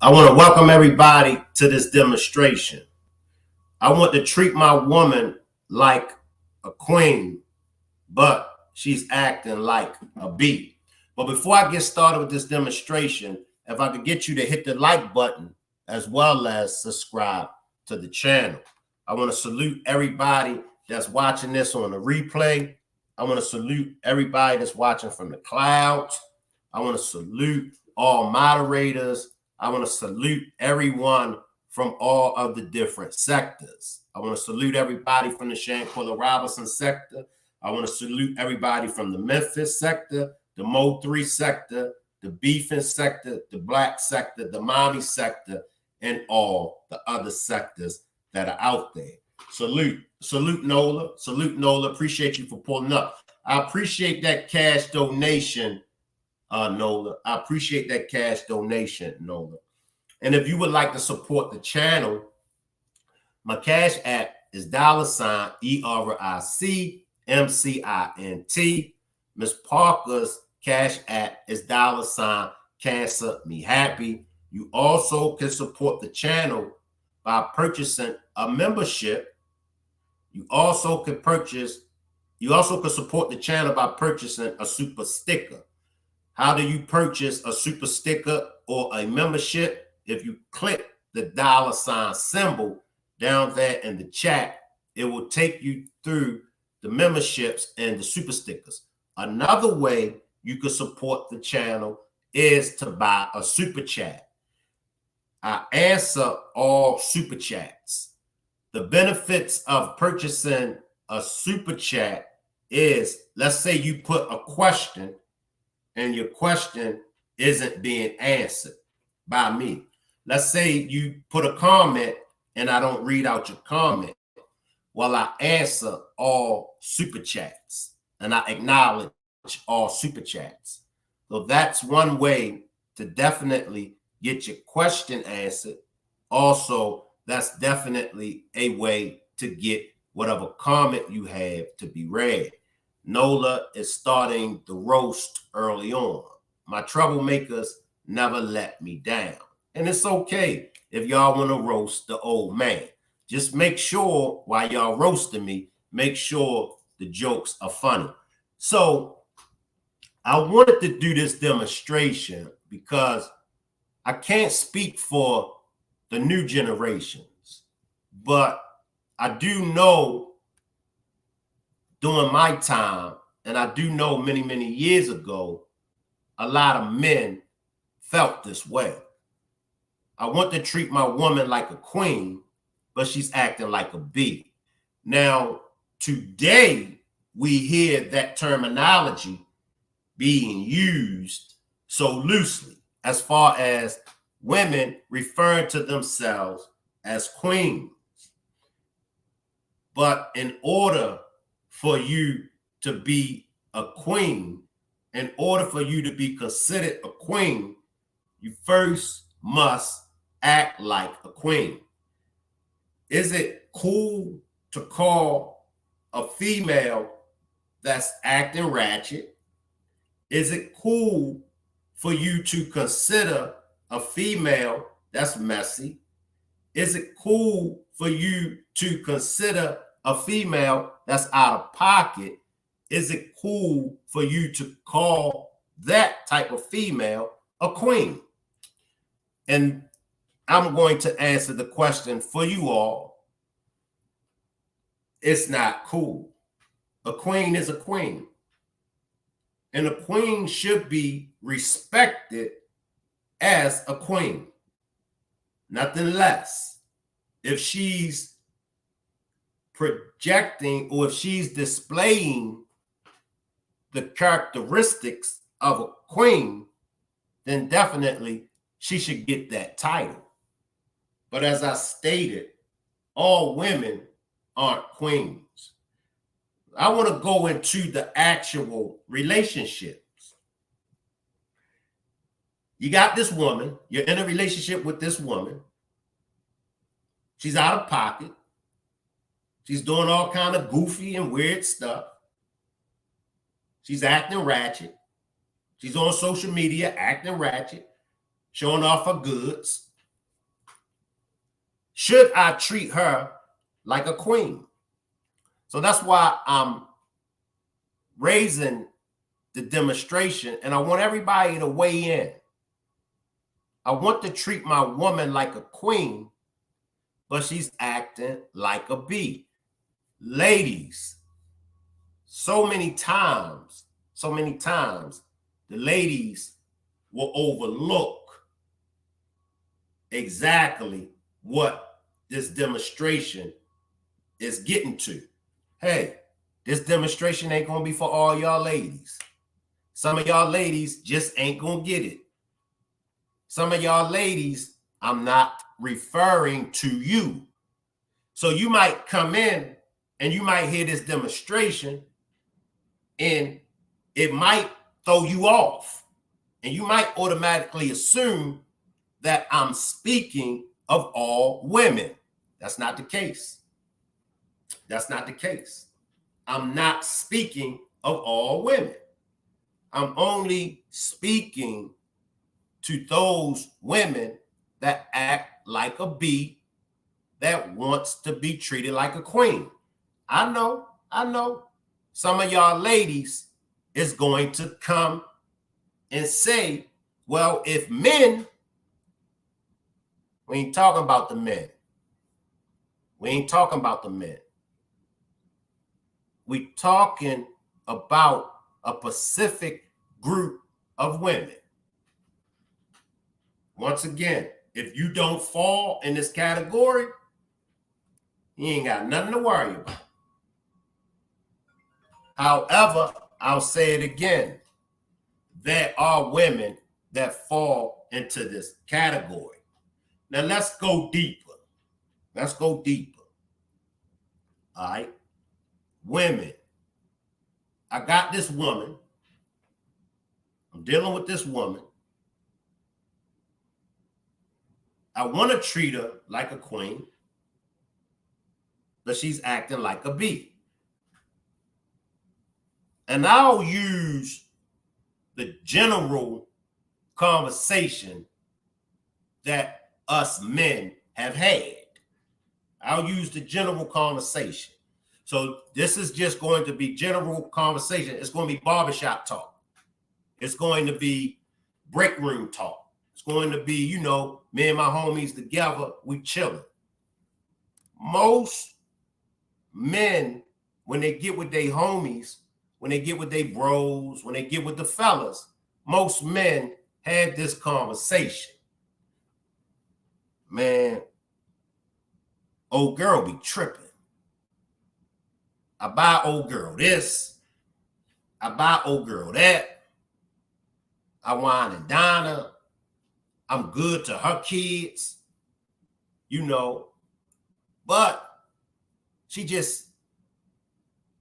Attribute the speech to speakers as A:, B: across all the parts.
A: I want to welcome everybody to this demonstration. I want to treat my woman like a queen, but she's acting like a bee. But before I get started with this demonstration, if I could get you to hit the like button as well as subscribe to the channel. I want to salute everybody that's watching this on the replay. I want to salute everybody that's watching from the clouds. I want to salute all moderators. I want to salute everyone from all of the different sectors. I want to salute everybody from the Shanquilla Robinson sector. I want to salute everybody from the Memphis sector, the Mo 3 sector, the Beefing sector, the Black sector, the Mommy sector, and all the other sectors that are out there. Salute Nola. Salute Nola. Appreciate you for pulling up. I appreciate that cash donation, Nola. I appreciate that cash donation, Nola. And if you would like to support the channel, my cash app is $ERICMCINT. Miss Parker's cash app is $Cancer Me Happy. You also can support the channel by purchasing a membership. You also can support the channel by purchasing a super sticker. How do you purchase a super sticker or a membership? If you click the $ symbol down there in the chat, it will take you through the memberships and the super stickers. Another way you can support the channel is to buy a super chat. I answer all super chats. The benefits of purchasing a super chat is, let's say you put a question and your question isn't being answered by me. Let's say you put a comment and I don't read out your comment. Well, I answer all super chats and I acknowledge all super chats. So that's one way to definitely get your question answered. Also, that's definitely a way to get whatever comment you have to be read. Nola is starting the roast early on. My troublemakers never let me down. And it's okay if y'all want to roast the old man. Just make sure while y'all roasting me, make sure the jokes are funny. So I wanted to do this demonstration because I can't speak for the new generations, but I do know during my time, and I do know many, many years ago, a lot of men felt this way. I want to treat my woman like a queen, but she's acting like a bee. Now, today, we hear that terminology being used so loosely as far as women referring to themselves as queens. But in order for you to be a queen, in order for you to be considered a queen, you first must act like a queen. Is it cool to call a female that's acting ratchet? Is it cool for you to consider a female that's messy? Is it cool for you to consider a female that's out of pocket? Is it cool for you to call that type of female a queen? And I'm going to answer the question for you all. It's not cool. A queen is a queen. And a queen should be respected as a queen. Nothing less. If she's projecting or if she's displaying the characteristics of a queen, then definitely she should get that title. But as I stated, all women aren't queens. I want to go into the actual relationships. You got this woman, you're in a relationship with this woman. She's out of pocket. She's doing all kind of goofy and weird stuff. She's acting ratchet. She's on social media acting ratchet, showing off her goods. Should I treat her like a queen? So that's why I'm raising the demonstration, and I want everybody to weigh in. I want to treat my woman like a queen, but she's acting like a bee. Ladies, so many times, the ladies will overlook exactly what this demonstration is getting to. Hey, this demonstration ain't gonna be for all y'all ladies. Some of y'all ladies just ain't gonna get it. Some of y'all ladies, I'm not referring to you. So you might come in and you might hear this demonstration and it might throw you off. And you might automatically assume that I'm speaking of all women. That's not the case. That's not the case. I'm not speaking of all women. I'm only speaking to those women that act like a bee that wants to be treated like a queen. I know. Some of y'all ladies is going to come and say, well, if men, we ain't talking about the men. We ain't talking about the men. We talking about a specific group of women. Once again, if you don't fall in this category, you ain't got nothing to worry about. However, I'll say it again. There are women that fall into this category. Now let's go deeper. Let's go deeper. All right. Women. I got this woman. I'm dealing with this woman. I want to treat her like a queen, but she's acting like a bee. And I'll use the general conversation that us men have had. I'll use the general conversation. So this is just going to be general conversation. It's going to be barbershop talk. It's going to be break room talk. It's going to be, me and my homies together, we chilling. Most men, when they get with their homies, when they get with their bros, when they get with the fellas, most men had this conversation. Man, old girl be tripping. I buy old girl this. I buy old girl that. I wine and dine her. I'm good to her kids, but she just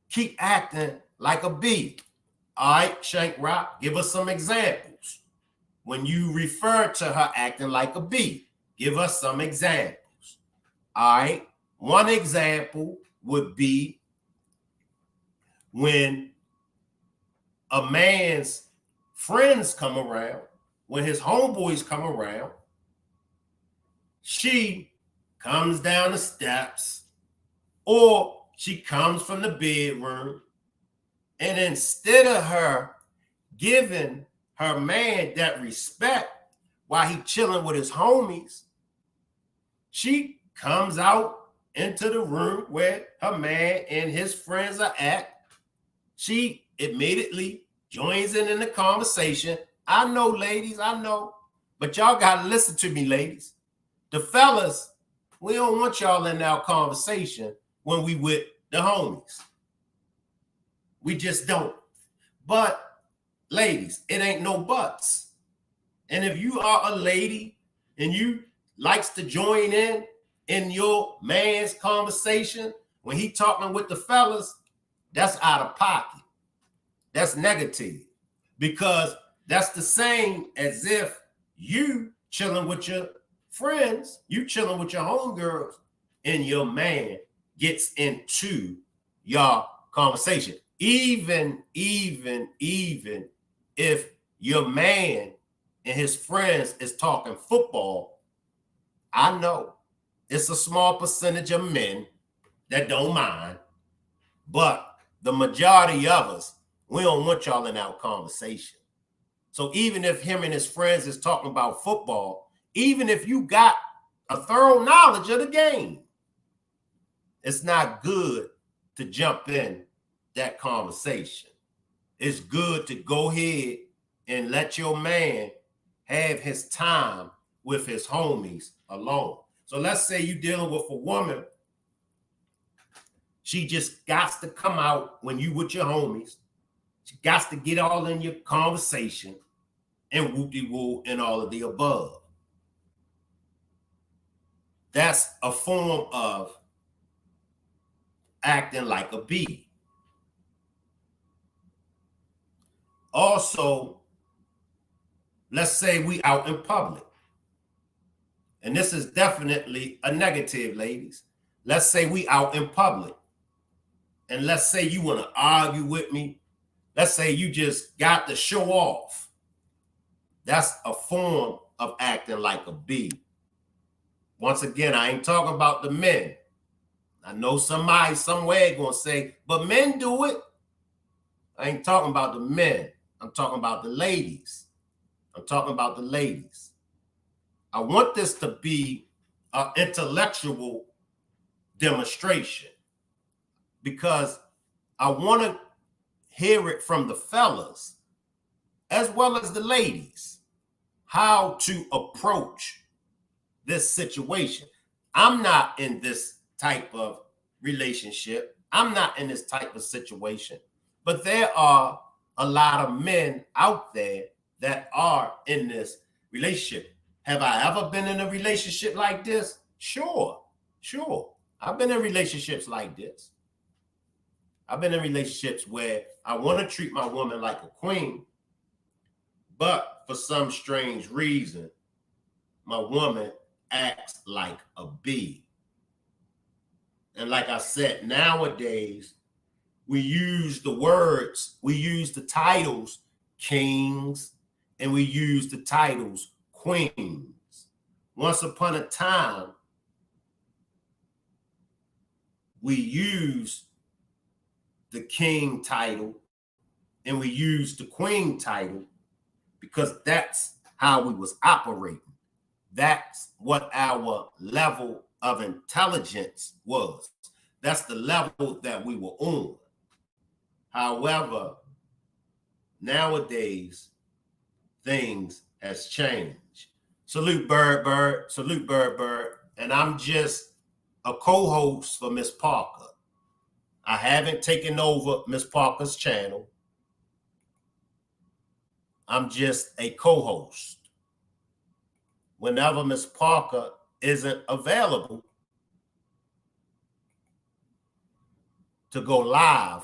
A: keep acting like a bee. All right, Shank Rock, give us some examples. When you refer to her acting like a bee, give us some examples. All right, one example would be when a man's friends come around, when his homeboys come around, she comes down the steps or she comes from the bedroom, and instead of her giving her man that respect while he chilling with his homies, she comes out into the room where her man and his friends are at. She immediately joins in the conversation. I know, ladies, I know, but y'all got to listen to me, ladies. The fellas, we don't want y'all in our conversation when we with the homies. We just don't. But ladies, it ain't no buts. And if you are a lady and you likes to join in your man's conversation when he talking with the fellas, that's out of pocket. That's negative, because that's the same as if you chilling with your friends, you chilling with your homegirls, and your man gets into your conversation. Even if your man and his friends is talking football, I know It's a small percentage of men that don't mind, but the majority of us, we don't want y'all in our conversation. So even if him and his friends is talking about football, even if you got a thorough knowledge of the game, it's not good to jump in that conversation. It's good to go ahead and let your man have his time with his homies alone. So let's say you're dealing with a woman. She just got to come out when you with your homies. She got to get all in your conversation and whoop-de-woo and all of the above. That's a form of acting like a bee. Also, let's say we out in public. And this is definitely a negative, ladies. Let's say we out in public. And let's say you want to argue with me. Let's say you just got to show off. That's a form of acting like a bee. Once again, I ain't talking about the men. I know somebody somewhere gonna say, but men do it. I ain't talking about the men. I'm talking about the ladies. I'm talking about the ladies. I want this to be an intellectual demonstration because I want to hear it from the fellas as well as the ladies, how to approach this situation. I'm not in this type of relationship. I'm not in this type of situation, but there are a lot of men out there that are in this relationship. Have I ever been in a relationship like this? Sure. I've been in relationships like this. I've been in relationships where I want to treat my woman like a queen, but for some strange reason, my woman acts like a bee. And like I said, nowadays, we use the words, we use the titles kings, and we use the titles queens. Once upon a time, we used the king title and we used the queen title because that's how we was operating. That's what our level of intelligence was. That's the level that we were on. However, nowadays, things has changed. Salute Bird, salute Bird, and I'm just a co-host for Miss Parker. I haven't taken over Miss Parker's channel. I'm just a co-host. Whenever Miss Parker isn't available to go live,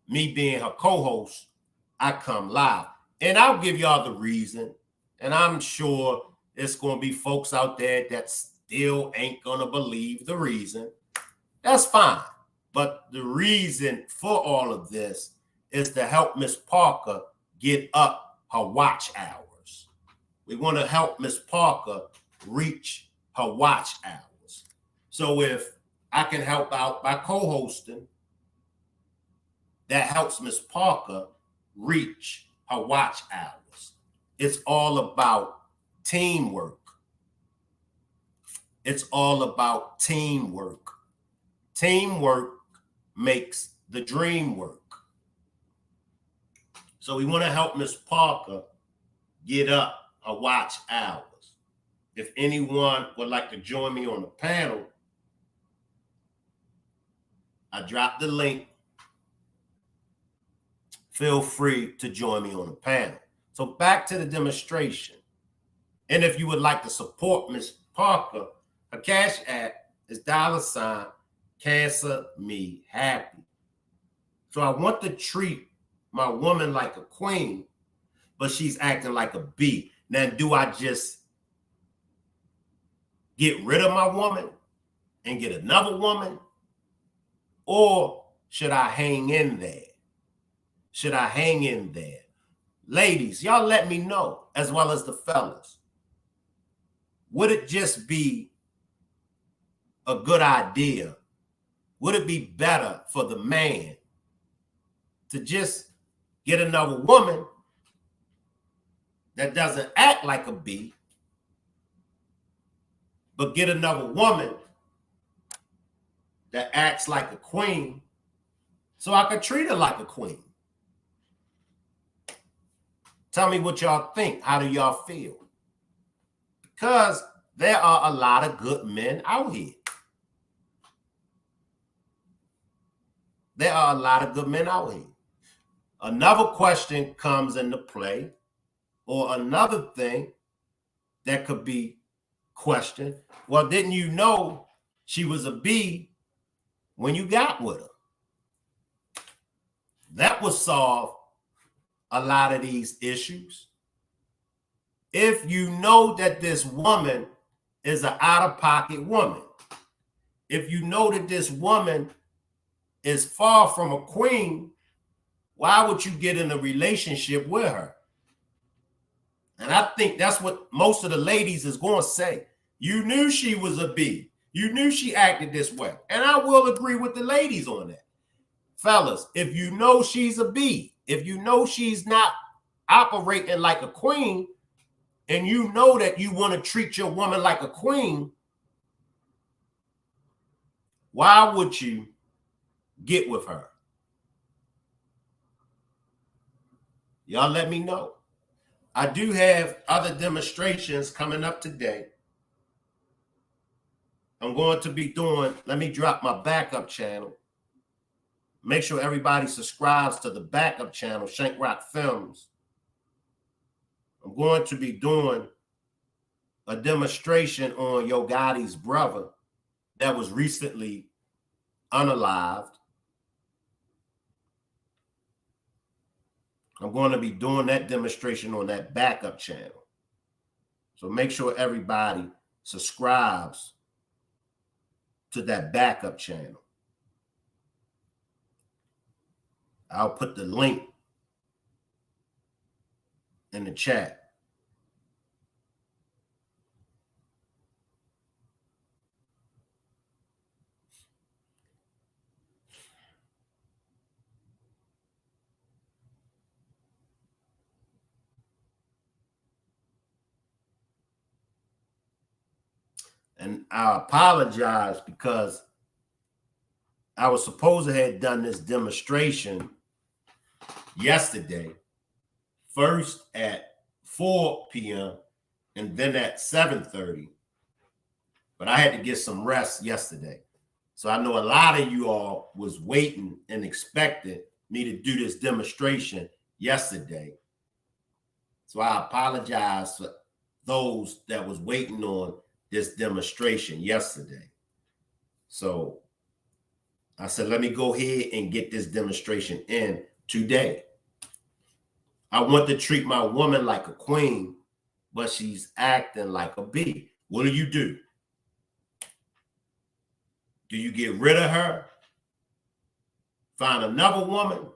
A: me being her co-host, I come live. And I'll give y'all the reason. And I'm sure it's going to be folks out there that still ain't going to believe the reason. That's fine. But the reason for all of this is to help Miss Parker get up her watch hours. We want to help Miss Parker reach her watch hours. So if I can help out by co-hosting, that helps Miss Parker reach her watch hours. It's all about teamwork. It's all about teamwork. Teamwork makes the dream work. So we want to help Miss Parker get up her watch hours. If anyone would like to join me on the panel, I dropped the link. Feel free to join me on the panel. So back to the demonstration. And if you would like to support Miss Parker, her cash app is $ cancer me happy. So I want to treat my woman like a queen, but she's acting like a bee. Now, do I just get rid of my woman and get another woman? Or should I hang in there? Should I hang in there? Ladies, y'all let me know, as well as the fellas. Would it just be a good idea? Would it be better for the man to just get another woman that doesn't act like a B, but get another woman that acts like a queen so I could treat her like a queen? Tell me what y'all think. How do y'all feel? Because there are a lot of good men out here. There are a lot of good men out here. Another question comes into play, or another thing that could be questioned. Well, didn't you know she was a B when you got with her? That would solve a lot of these issues. If you know that this woman is an out-of-pocket woman, if you know that this woman is far from a queen, why would you get in a relationship with her? And I think that's what most of the ladies is going to say. You knew she was a B. You knew she acted this way. And I will agree with the ladies on that. Fellas, if you know she's a B, if you know she's not operating like a queen, and you know that you want to treat your woman like a queen, why would you get with her? Y'all let me know. I do have other demonstrations coming up today. I'm going to be doing, let me drop my backup channel. Make sure everybody subscribes to the backup channel, Shank Rock Films. I'm going to be doing a demonstration on Yo Gotti's brother that was recently unalived. I'm going to be doing that demonstration on that backup channel. So make sure everybody subscribes to that backup channel. I'll put the link in the chat. And I apologize because I was supposed to have done this demonstration yesterday, first at 4 p.m. and then at 7:30. But I had to get some rest yesterday. So I know a lot of you all was waiting and expected me to do this demonstration yesterday. So I apologize for those that was waiting on this demonstration yesterday. So I said, let me go ahead and get this demonstration in today. I want to treat my woman like a queen, but she's acting like a B. What do? Do you get rid of her, find another woman,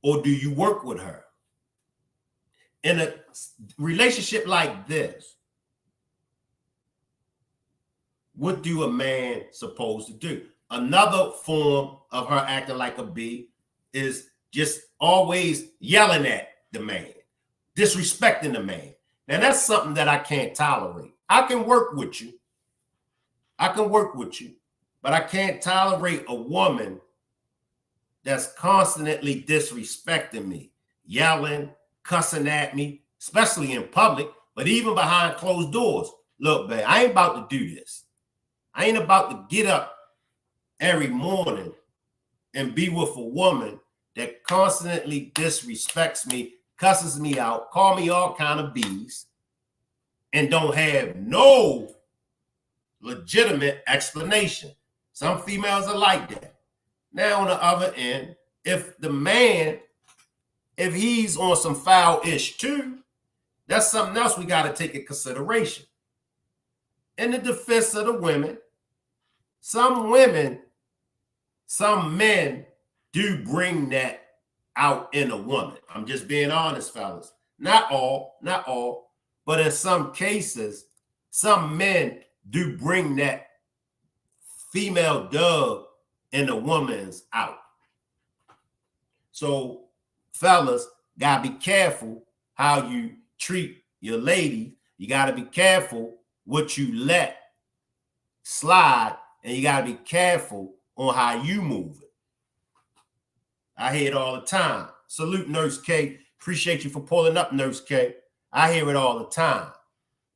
A: or do you work with her? In a relationship like this, what do a man supposed to do? Another form of her acting like a B is just always yelling at the man, disrespecting the man. Now, that's something that I can't tolerate. I can work with you. But I can't tolerate a woman that's constantly disrespecting me, yelling, cussing at me, especially in public, but even behind closed doors. Look, babe, I ain't about to do this. I ain't about to get up every morning and be with a woman that constantly disrespects me, cusses me out, call me all kind of B's, and don't have no legitimate explanation. Some females are like that. Now, on the other end, if the man, if he's on some foul-ish too, that's something else we got to take in consideration. In the defense of the women, some men do bring that out in a woman. I'm just being honest, fellas. Not all, but in some cases, some men do bring that female Doug and the woman's out. So fellas, gotta be careful how you treat your lady. You gotta be careful what you let slide, and you gotta be careful on how you move it. I hear it all the time. Salute, Nurse K. Appreciate you for pulling up, Nurse K. I hear it all the time.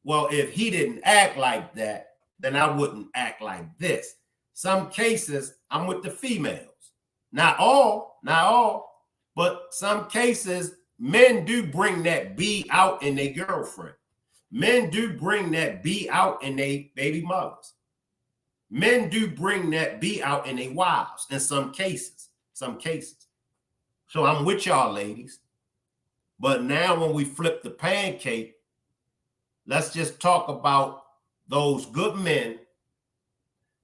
A: Well, if he didn't act like that, then I wouldn't act like this. Some cases, I'm with the females. Not all, but some cases, men do bring that B out in their girlfriend. Men do bring that B out in their baby mothers. Men do bring that B out in their wives in some cases. So I'm with y'all, ladies. But now when we flip the pancake, let's just talk about those good men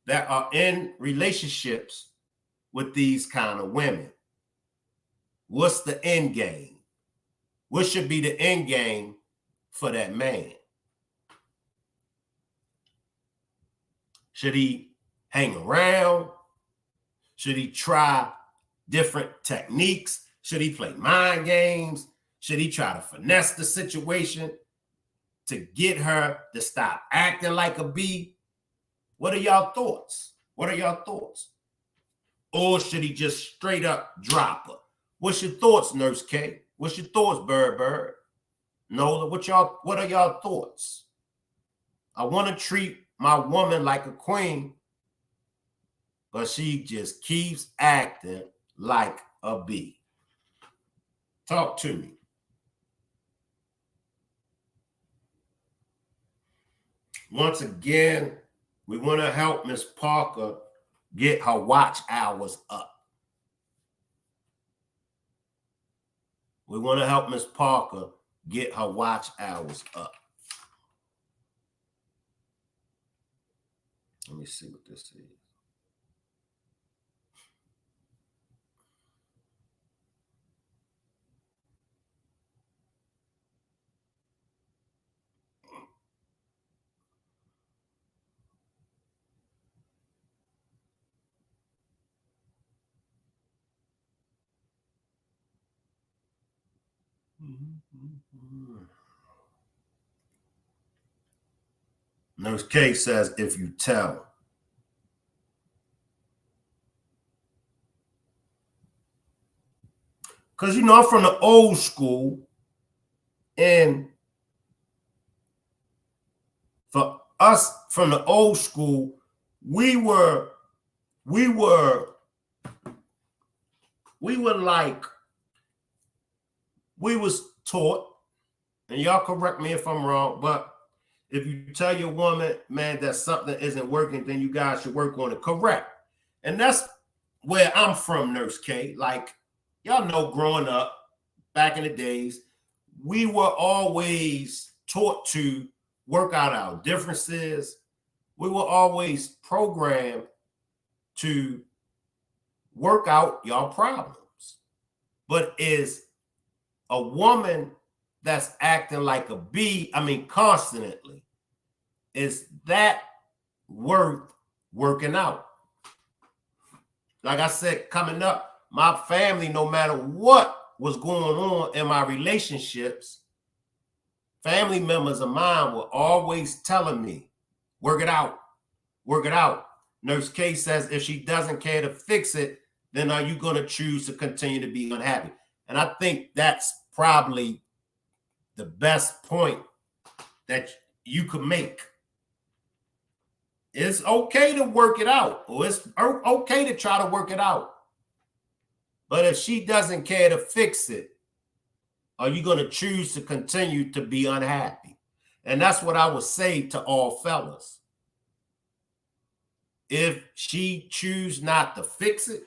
A: that are in relationships with these kind of women. What's the end game? What should be the end game for that man? Should he hang around? Should he try different techniques? Should he play mind games? Should he try to finesse the situation to get her to stop acting like a bee? What are y'all thoughts? Or should he just straight up drop her? What's your thoughts, Nurse K? What's your thoughts, Bird? Nola, what are y'all thoughts? I want to treat my woman like a queen, but she just keeps acting like a bee. Talk to me. Once again, we want to help Miss Parker get her watch hours up. We want to help Miss Parker get her watch hours up. Let me see what this is. Nurse K says, if you tell. Because, you know, I'm from the old school. And for us from the old school, we were like, we was taught, and y'all correct me if I'm wrong, but if you tell your woman, man, that something isn't working, then you guys should work on it. Correct. And that's where I'm from, Nurse K. Like, y'all know, growing up back in the days, we were always taught to work out our differences. We were always programmed to work out y'all problems. But is a woman that's acting like a bee, constantly, is that worth working out? Like I said, coming up, my family, no matter what was going on in my relationships, family members of mine were always telling me, work it out, work it out. Nurse K says, if she doesn't care to fix it, then are you going to choose to continue to be unhappy? And I think that's probably the best point that you could make. It's okay to work it out, or it's okay to try to work it out. But if she doesn't care to fix it, are you going to choose to continue to be unhappy? And that's what I would say to all fellas. If she choose not to fix it,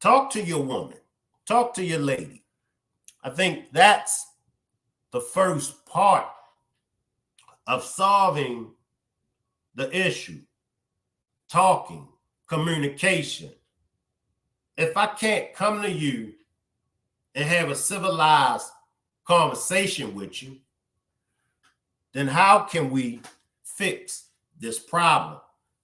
A: talk to your woman, talk to your lady. I think that's the first part of solving the issue. Talking, communication. If I can't come to you and have a civilized conversation with you, then how can we fix this problem?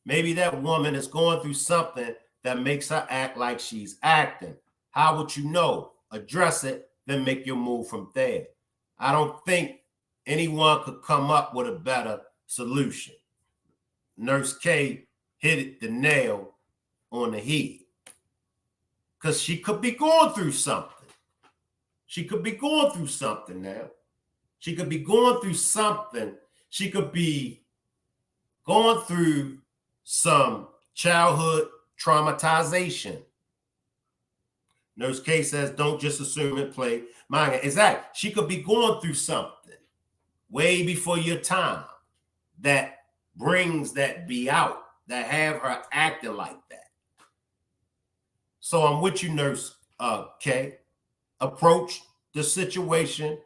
A: Maybe that woman is going through something that makes her act like she's acting. How would you know? Address it, then make your move from there. I don't think anyone could come up with a better solution. Nurse K hit the nail on the head. Because she could be going through something. She could be going through something now. She could be going through something. She could be going through some childhood traumatization. Nurse K says, don't just assume and play. Exactly. She could be going through something way before your time that brings that be out, that have her acting like that. So I'm with you, Nurse K. Approach the situation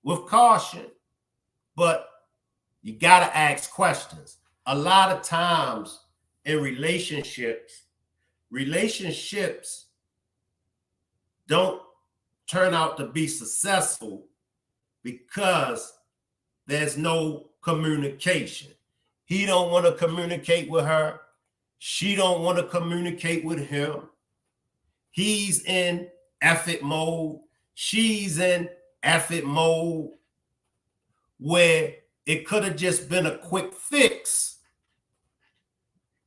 A: with caution, but you got to ask questions. A lot of times in relationships don't turn out to be successful because there's no communication. He don't want to communicate with her. She don't want to communicate with him. He's in effort mode. She's in effort mode, where it could have just been a quick fix.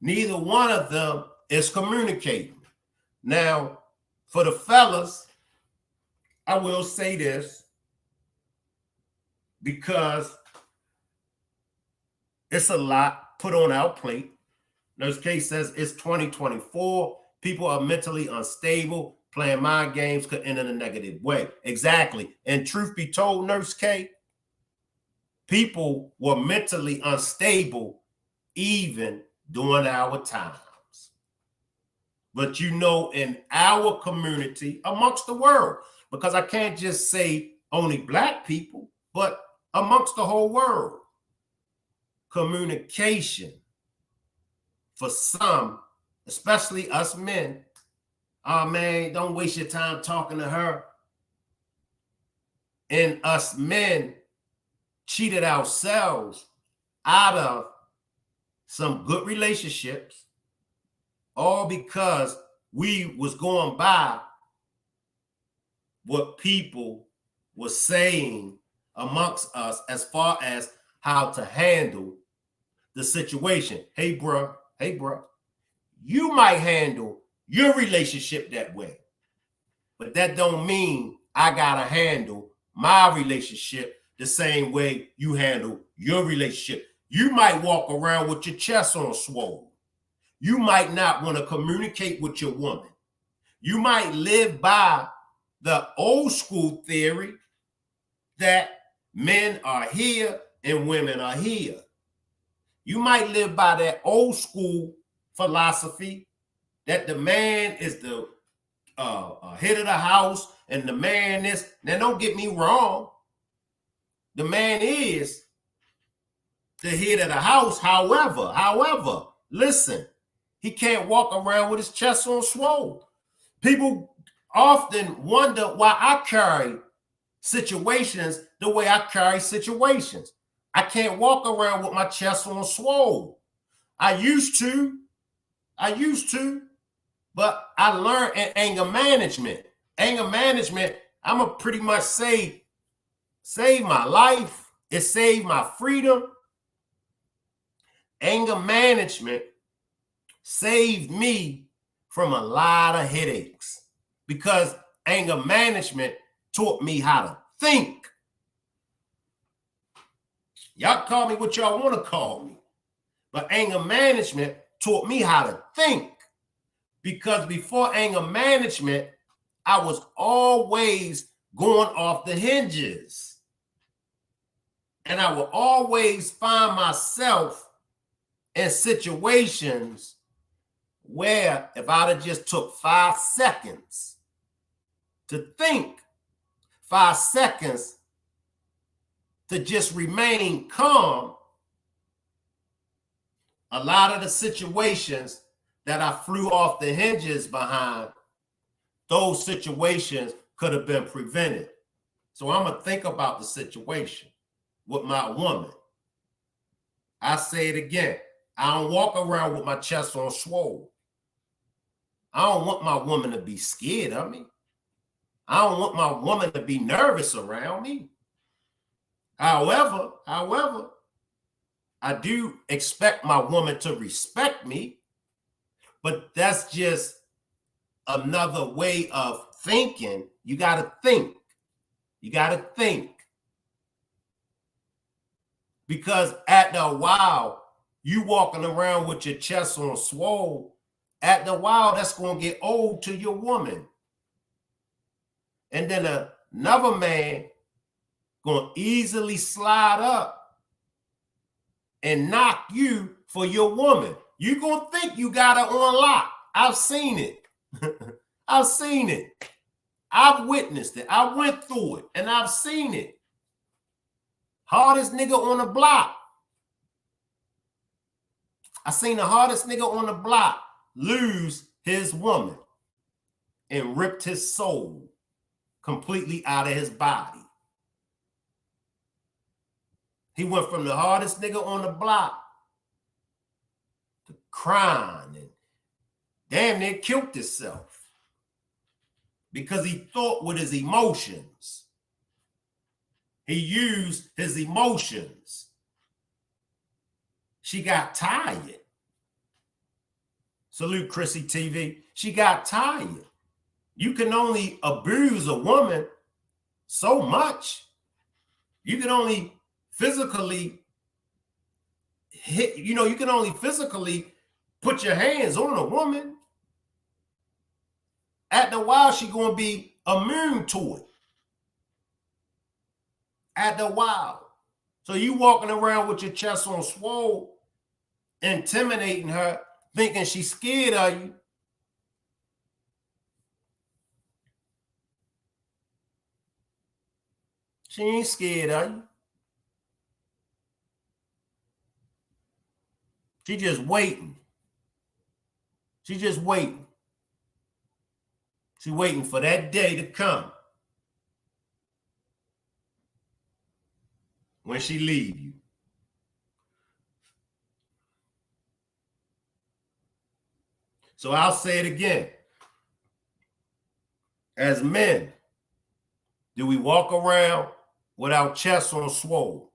A: Neither one of them is communicating. Now, for the fellas, I will say this because it's a lot put on our plate. Nurse K says it's 2024. People are mentally unstable. Playing mind games could end in a negative way. Exactly. And truth be told, Nurse K, people were mentally unstable even during our times. But you know, in our community, amongst the world, because I can't just say only Black people, but amongst the whole world, communication for some, especially us men, oh man, don't waste your time talking to her. And us men cheated ourselves out of some good relationships, all because we was going by what people were saying amongst us as far as how to handle the situation. Hey, bro, you might handle your relationship that way, but that don't mean I gotta handle my relationship the same way you handle your relationship. You might walk around with your chest on swole. You might not want to communicate with your woman. You might live by the old school theory that men are here and women are here. You might live by that old school philosophy that the man is the head of the house and the man is. Now, don't get me wrong. The man is the head of the house. However, listen, he can't walk around with his chest on swole. People often wonder why I carry situations the way I carry situations. I can't walk around with my chest on swole. I used to, but I learned in anger management. Anger management, I'm gonna pretty much say, saved my life. It saved my freedom. Anger management saved me from a lot of headaches because anger management taught me how to think. Y'all call me what y'all want to call me, but anger management taught me how to think, because before anger management, I was always going off the hinges. And I would always find myself in situations where if I'd have just took 5 seconds to think, 5 seconds to just remain calm, a lot of the situations that I flew off the hinges behind, those situations could have been prevented. So I'm going to think about the situation with my woman. I say it again. I don't walk around with my chest on swole. I don't want my woman to be scared of me. I don't want my woman to be nervous around me. However, I do expect my woman to respect me, but that's just another way of thinking. You got to think. You got to think. Because after a while, you walking around with your chest on swole, after a while, that's going to get old to your woman. And then another man going to easily slide up and knock you for your woman. You're going to think you got her on lock. I've seen it. I've seen it. I've witnessed it. I went through it and I've seen it. Hardest nigga on the block. I seen the hardest nigga on the block lose his woman and ripped his soul completely out of his body. He went from the hardest nigga on the block to crying and damn near killed himself because he thought with his emotions. He used his emotions. She got tired. Salute Chrissy TV. She got tired. You can only abuse a woman so much. You can only physically hit, you can only physically put your hands on a woman. After a while, she's going to be immune to it. After a while. So you walking around with your chest on swole, intimidating her, thinking she's scared of you. She ain't scared of you. She just waiting. She just waiting. She waiting for that day to come when she leave you. So I'll say it again. As men, do we walk around with our chests on swole?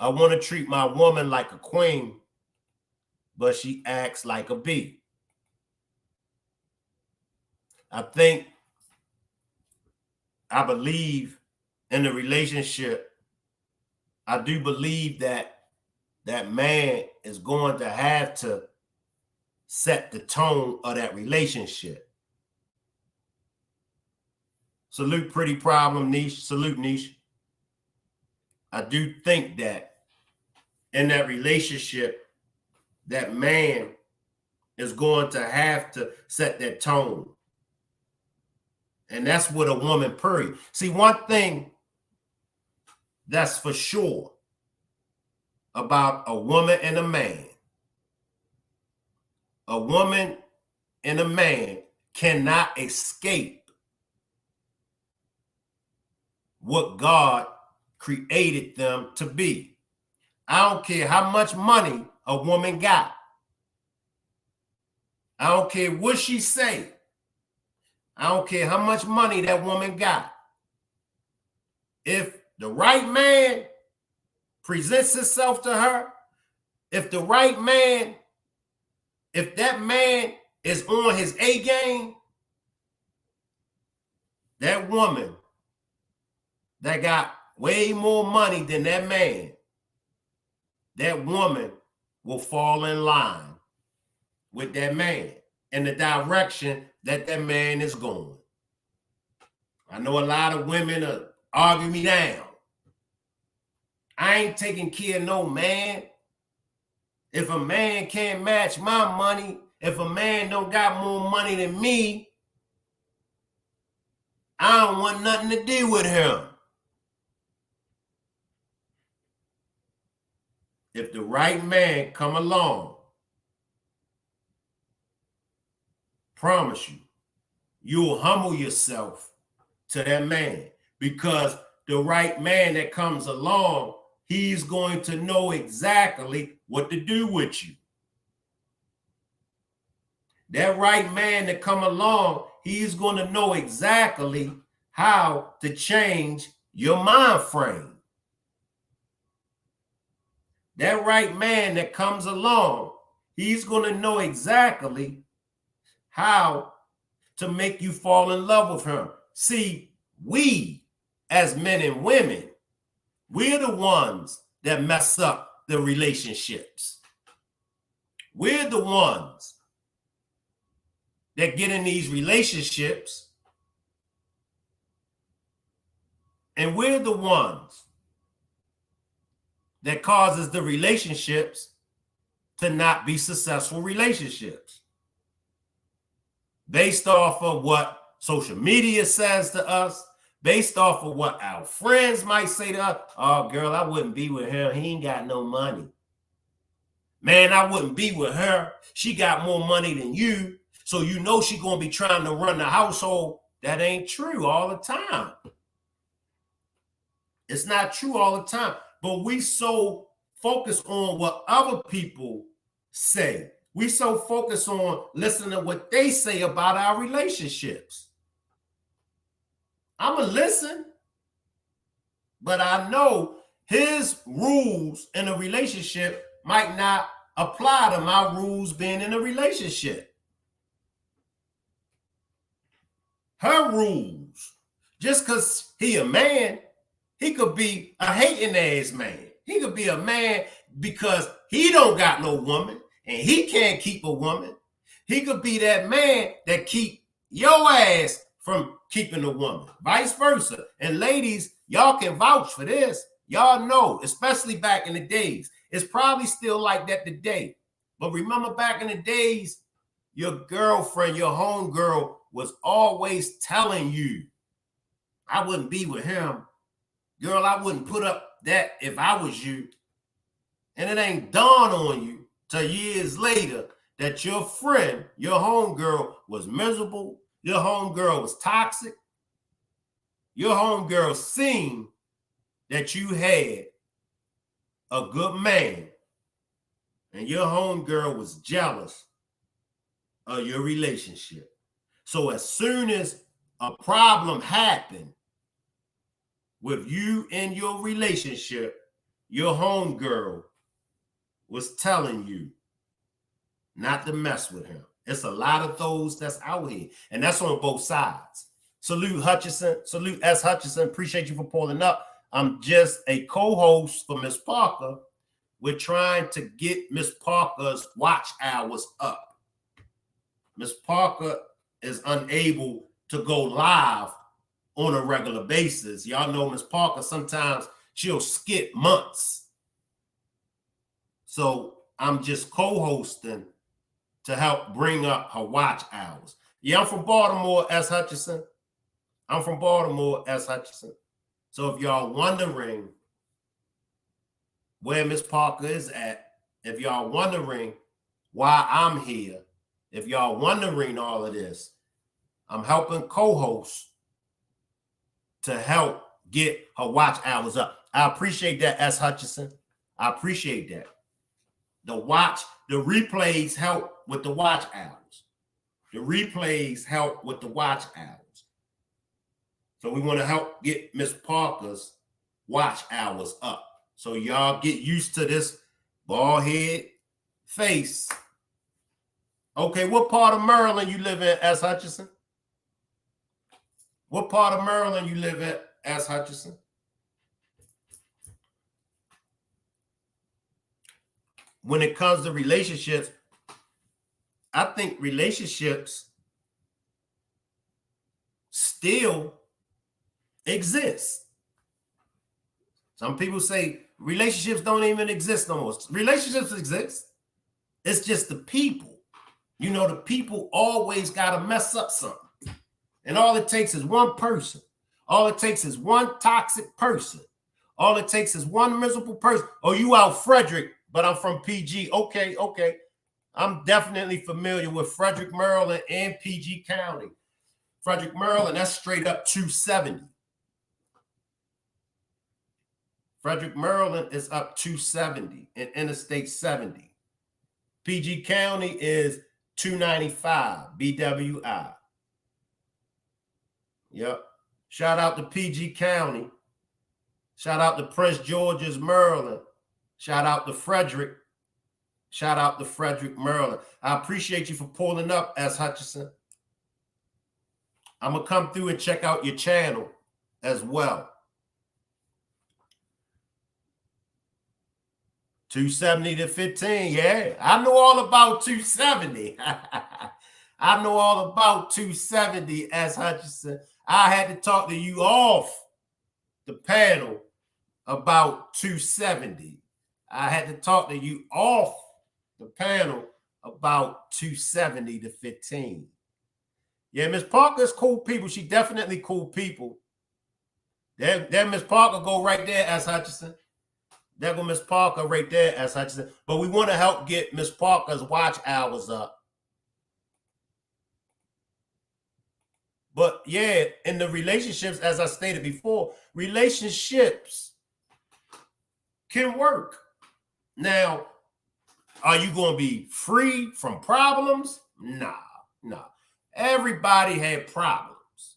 A: I want to treat my woman like a queen, but she acts like a bee. I believe in the relationship. I do believe that that man is going to have to set the tone of that relationship. Salute Pretty Problem Niche. Salute Niche. I do think that in that relationship, that man is going to have to set that tone. And that's with a woman, period. See, one thing that's for sure about a woman and a man. A woman and a man cannot escape what God created them to be. I don't care how much money a woman got. I don't care what she say. I don't care how much money that woman got. If the right man presents himself to her, if that man is on his A game, that woman that got way more money than that man, that woman will fall in line with that man in the direction that that man is going. I know a lot of women argue me down. I ain't taking care of no man. If a man can't match my money, if a man don't got more money than me, I don't want nothing to do with him. If the right man come along, promise you, you'll humble yourself to that man, because the right man that comes along, he's going to know exactly what to do with you. That right man that come along, he's going to know exactly how to change your mind frame. That right man that comes along, he's going to know exactly how to make you fall in love with him. See, we as men and women, we're the ones that mess up the relationships. We're the ones that get in these relationships, and we're the ones that causes the relationships to not be successful relationships, based off of what social media says to us, based off of what our friends might say to us. Oh, girl, I wouldn't be with him. He ain't got no money. Man, I wouldn't be with her. She got more money than you. So you know she's going to be trying to run the household. That ain't true all the time. It's not true all the time. But we so focus on what other people say. We so focus on listening to what they say about our relationships. I'm going to listen, but I know his rules in a relationship might not apply to my rules being in a relationship. Her rules, just because he a man, he could be a hating ass man. He could be a man because he don't got no woman and he can't keep a woman. He could be that man that keep your ass from keeping a woman, vice versa. And ladies, y'all can vouch for this. Y'all know, especially back in the days. It's probably still like that today. But remember back in the days, your girlfriend, your homegirl was always telling you, I wouldn't be with him. Girl, I wouldn't put up that if I was you. And it ain't dawned on you till years later that your friend, your homegirl was miserable. Your homegirl was toxic. Your homegirl seen that you had a good man. And your homegirl was jealous of your relationship. So as soon as a problem happened with you and your relationship, your homegirl was telling you not to mess with him. It's a lot of those that's out here, and that's on both sides. Salute Hutchinson. Salute S. Hutchinson. Appreciate you for pulling up. I'm just a co-host for Miss Parker. We're trying to get Miss Parker's watch hours up. Miss Parker is unable to go live on a regular basis. Y'all know Miss Parker, sometimes she'll skip months. So I'm just co-hosting to help bring up her watch hours. Yeah, I'm from Baltimore, S. Hutchinson. I'm from Baltimore, S. Hutchinson. So if y'all wondering where Miss Parker is at, if y'all wondering why I'm here, if y'all wondering all of this, I'm helping co-host to help get her watch hours up. I appreciate that, S. Hutchinson. I appreciate that. The replays help with the watch hours. The replays help with the watch hours. So we want to help get Miss Parker's watch hours up. So y'all get used to this bald head face. Okay, what part of Maryland you live in, S. Hutchinson? What part of Maryland you live in, S. Hutchinson? When it comes to relationships, I think relationships still exist. Some people say relationships don't even exist no more. Relationships exist. It's just the people. You know, the people always got to mess up something. And all it takes is one person. All it takes is one toxic person. All it takes is one miserable person. Oh, you out Frederick, but I'm from PG. Okay. I'm definitely familiar with Frederick, Maryland, and PG County. Frederick, Maryland, that's straight up 270. Frederick, Maryland is up 270 in Interstate 70. PG County is 295 BWI. Yep. Shout out to PG County. Shout out to Prince George's, Maryland. Shout out to Frederick. Shout out to Frederick, Maryland. I appreciate you for pulling up, S. Hutchinson. I'm going to come through and check out your channel as well. 270 to 15. Yeah, I know all about 270. I know all about 270, S. Hutchinson. I had to talk to you off the panel about 270. I had to talk to you off the panel about 270 to 15. Yeah, Miss Parker's cool people. She definitely cool people. There Miss Parker go right there, S. Hutchinson. There go Miss Parker right there, S. Hutchinson. But we want to help get Miss Parker's watch hours up. But yeah, in the relationships, as I stated before, relationships can work. Now, are you going to be free from problems? Nah. Everybody had problems.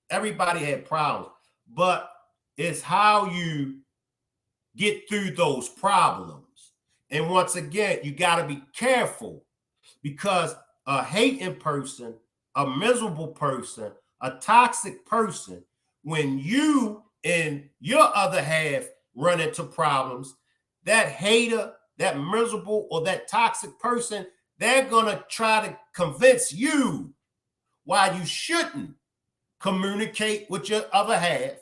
A: Everybody had problems. But it's how you get through those problems. And once again, you got to be careful, because a hating person, a miserable person, a toxic person, when you and your other half run into problems, that hater, that miserable or that toxic person, they're going to try to convince you why you shouldn't communicate with your other half.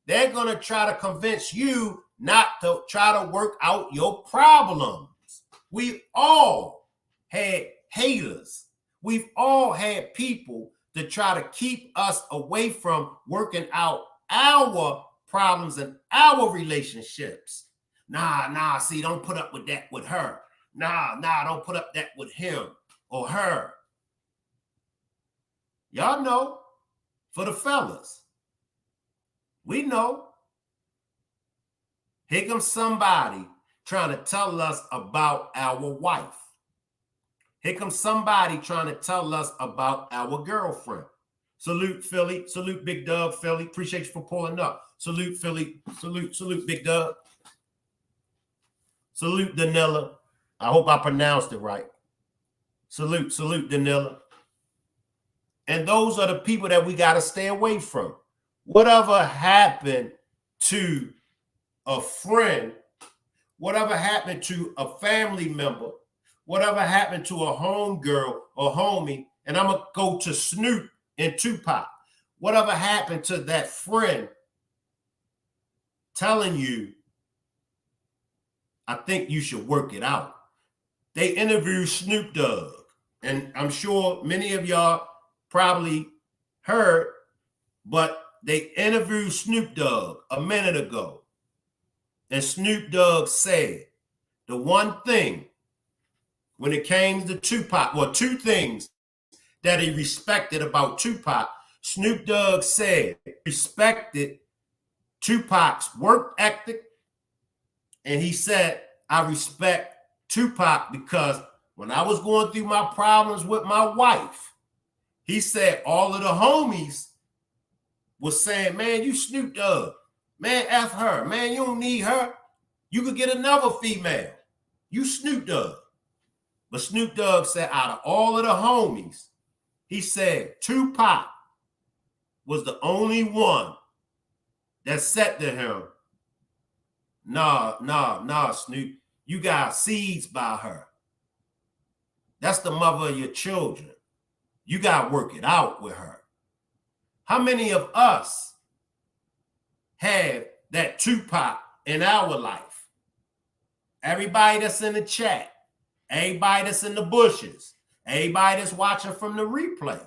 A: They're going to try to convince you not to try to work out your problems. We all had haters. We've all had people to try to keep us away from working out our problems and our relationships. Nah, see, don't put up with that with her. Nah, don't put up that with him or her. Y'all know, for the fellas, we know. Here comes somebody trying to tell us about our wife. Here comes somebody trying to tell us about our girlfriend. Salute, Philly. Salute, Big Doug, Philly. Appreciate you for pulling up. Salute, Philly. Salute, Big Doug. Salute, Danilla. I hope I pronounced it right. Salute, Danilla. And those are the people that we got to stay away from. Whatever happened to a friend, whatever happened to a family member, whatever happened to a homegirl or homie, and I'm going to go to Snoop and Tupac, whatever happened to that friend telling you, I think you should work it out. They interviewed Snoop Doug, and I'm sure many of y'all probably heard, but they interviewed Snoop Doug a minute ago. And Snoop Dougg said the one thing when it came to Tupac, well, two things that he respected about Tupac. Snoop Dougg said he respected Tupac's work ethic. And he said, I respect Tupac because when I was going through my problems with my wife, he said all of the homies was saying, man, you Snoop Dougg. Man, F her. Man, you don't need her. You could get another female. You Snoop Dougg. But Snoop Dougg said out of all of the homies, he said Tupac was the only one that said to him, nah, Snoop. You got seeds by her. That's the mother of your children. You got to work it out with her. How many of us have that Tupac in our life? Everybody that's in the chat, everybody that's in the bushes, everybody that's watching from the replay,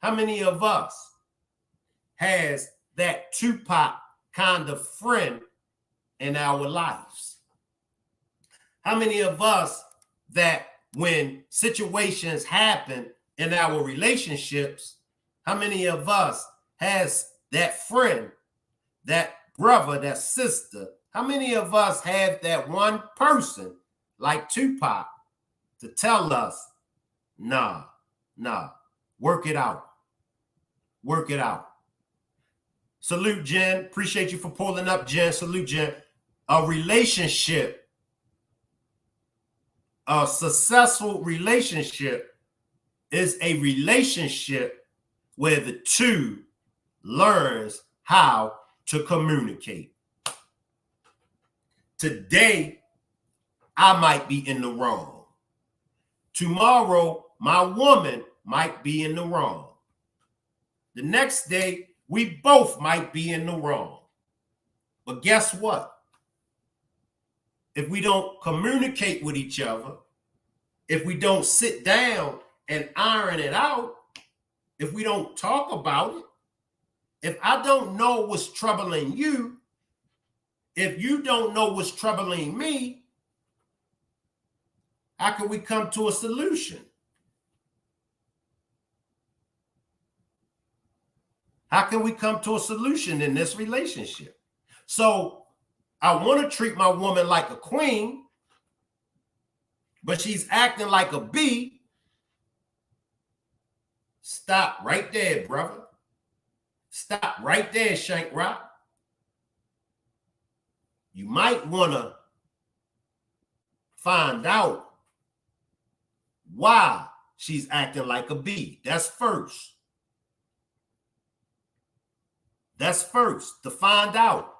A: how many of us has that Tupac kind of friend in our lives? How many of us that when situations happen in our relationships, How many of us has that friend, that brother, that sister? How many of us have that one person like Tupac to tell us, nah, work it out. Work it out. Salute, Jen. Appreciate you for pulling up, Jen. Salute, Jen. A relationship, a successful relationship is a relationship where the two learns how to communicate. Today, I might be in the wrong. Tomorrow, my woman might be in the wrong. The next day, we both might be in the wrong. But guess what? If we don't communicate with each other, if we don't sit down and iron it out, if we don't talk about it, if I don't know what's troubling you, if you don't know what's troubling me, how can we come to a solution? How can we come to a solution in this relationship? So I want to treat my woman like a queen, but she's acting like a bee. Stop right there, brother. Stop right there, Shank Rock. You might want to find out why she's acting like a bee. That's first. That's first, to find out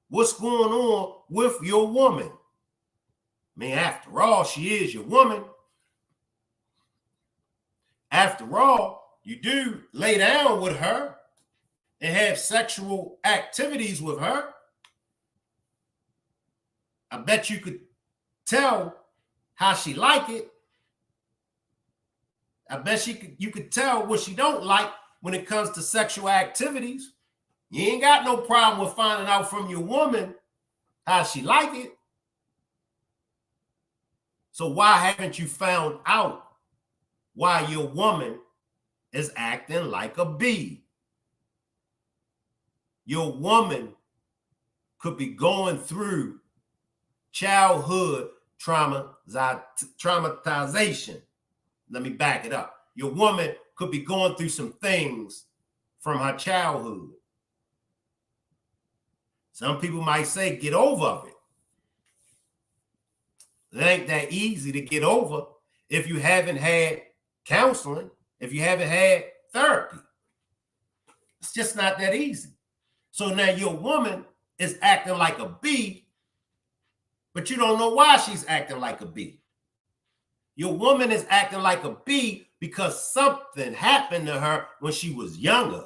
A: what's going on with your woman. I mean, after all, she is your woman. After all, you do lay down with her and have sexual activities with her. I bet you could tell how she like it. I bet you could tell what she don't like when it comes to sexual activities. You ain't got no problem with finding out from your woman how she like it. So why haven't you found out why your woman is acting like a bee? Your woman could be going through childhood traumatization. Let me back it up. Your woman could be going through some things from her childhood. Some people might say, get over it. It ain't that easy to get over if you haven't had counseling, if you haven't had therapy. It's just not that easy. So now your woman is acting like a bee, but you don't know why she's acting like a bee. Your woman is acting like a bee because something happened to her when she was younger.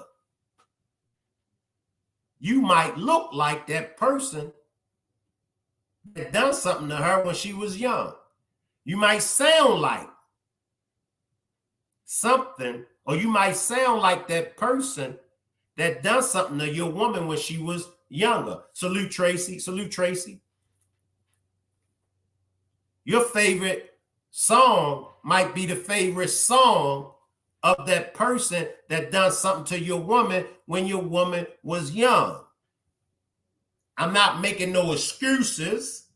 A: You might look like that person that done something to her when she was young. You might sound like something, or you might sound like that person that done something to your woman when she was younger. Salute, Tracy. Salute, Tracy. Your favorite song might be the favorite song of that person that done something to your woman when your woman was young. I'm not making no excuses,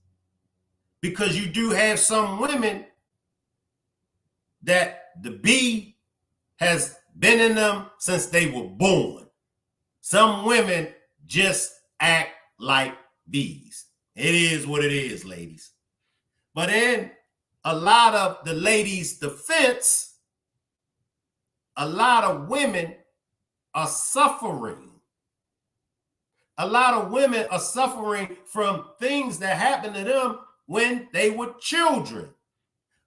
A: because you do have some women that the bee has been in them since they were born. Some women just act like bees. It is what it is, ladies. But in a lot of the ladies' defense, a lot of women are suffering. A lot of women are suffering from things that happened to them when they were children.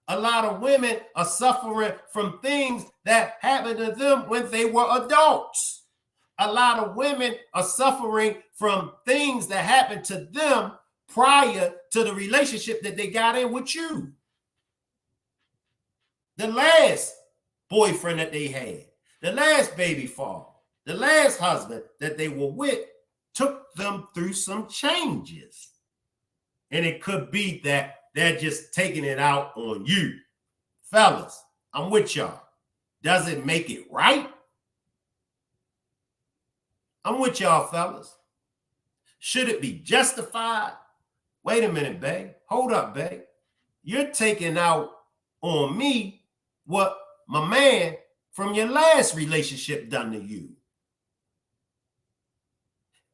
A: A lot of women are suffering from things that happened to them when they were adults. A lot of women are suffering from things that happened to them prior to the relationship that they got in with you. The last boyfriend that they had, the last baby father, the last husband that they were with took them through some changes. And it could be that they're just taking it out on you. Fellas, I'm with y'all. does it make it right? I'm with y'all, fellas. Should it be justified? Wait a minute, babe. Hold up, babe. You're taking out on me what my man from your last relationship done to you.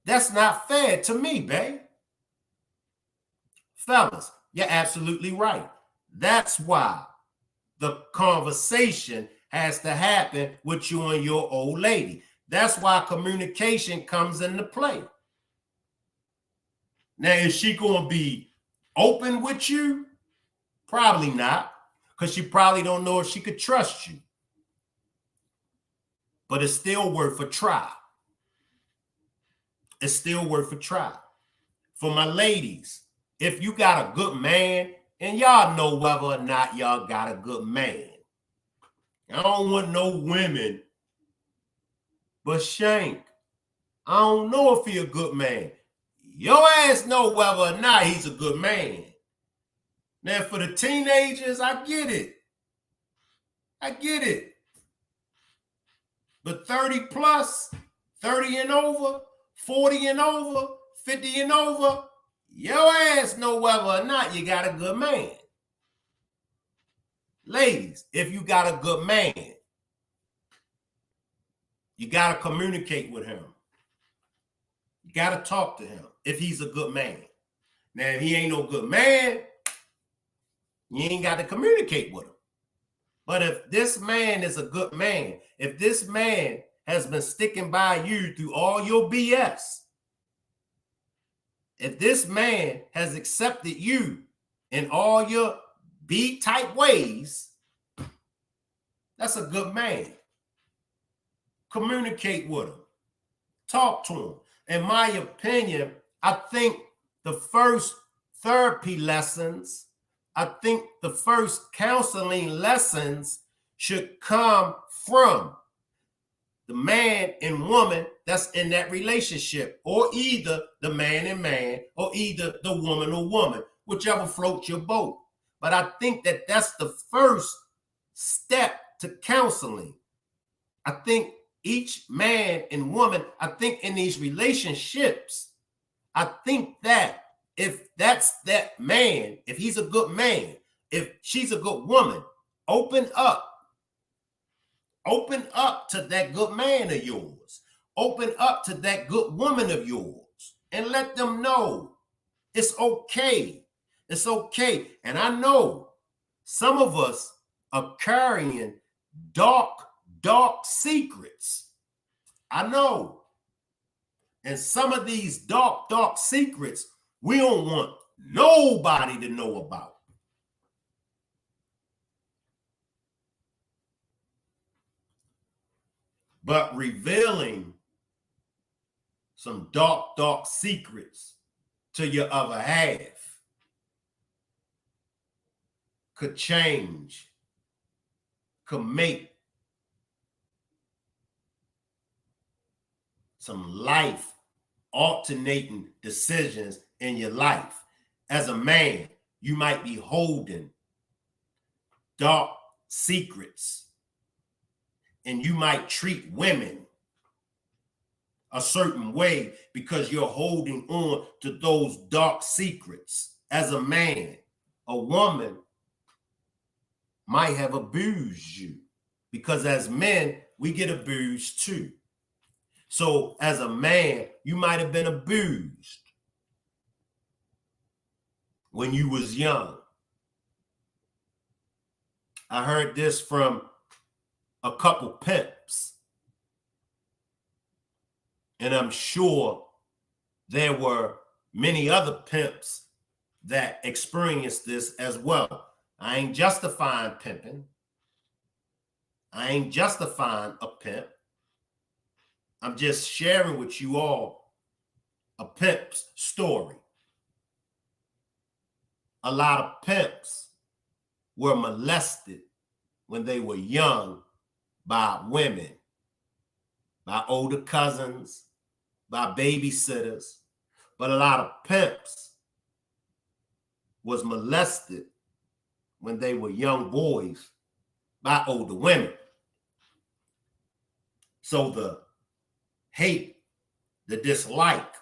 A: That's not fair to me, babe. Fellas, you're absolutely right. That's why the conversation has to happen with you and your old lady. That's why communication comes into play. Now, is she going to be open with you? Probably not, because she probably don't know if she could trust you. But it's still worth a try. It's still worth a try. For my ladies, if you got a good man, and y'all know whether or not y'all got a good man. I don't want no women, but Shank, I don't know if he a good man. Your ass know whether or not he's a good man. Now, for the teenagers, I get it. I get it. But 30 plus, 30 and over, 40 and over, 50 and over, your ass know whether or not you got a good man. Ladies, if you got a good man, you got to communicate with him. You got to talk to him if he's a good man. Now, if he ain't no good man, you ain't got to communicate with him. But if this man is a good man, if this man has been sticking by you through all your BS, if this man has accepted you in all your B-type ways, that's a good man. Communicate with him. Talk to him. In my opinion, I think the first therapy lessons, I think the first counseling lessons should come from the man and woman that's in that relationship, or either the man and man, or either the woman or woman, whichever floats your boat. But I think that that's the first step to counseling. I think each man and woman, I think in these relationships, I think that if that's that man, if he's a good man, if she's a good woman, open up to that good man of yours. Open up to that good woman of yours and let them know it's okay. It's okay. And I know some of us are carrying dark secrets. I know. And some of these dark secrets we don't want nobody to know about. But revealing some dark secrets to your other half could change, could make some life alternating decisions in your life. As a man, you might be holding dark secrets, and you might treat women a certain way because you're holding on to those dark secrets. As a man, a woman might have abused you, because as men, we get abused too. So as a man, you might have been abused when you was young. I heard this from a couple pimps, and I'm sure there were many other pimps that experienced this as well. I ain't justifying pimping. I ain't justifying a pimp. I'm just sharing with you all a pimp's story. A lot of pimps were molested when they were young by women, by older cousins, by babysitters. But a lot of pimps was molested when they were young boys by older women. So the hate, the dislike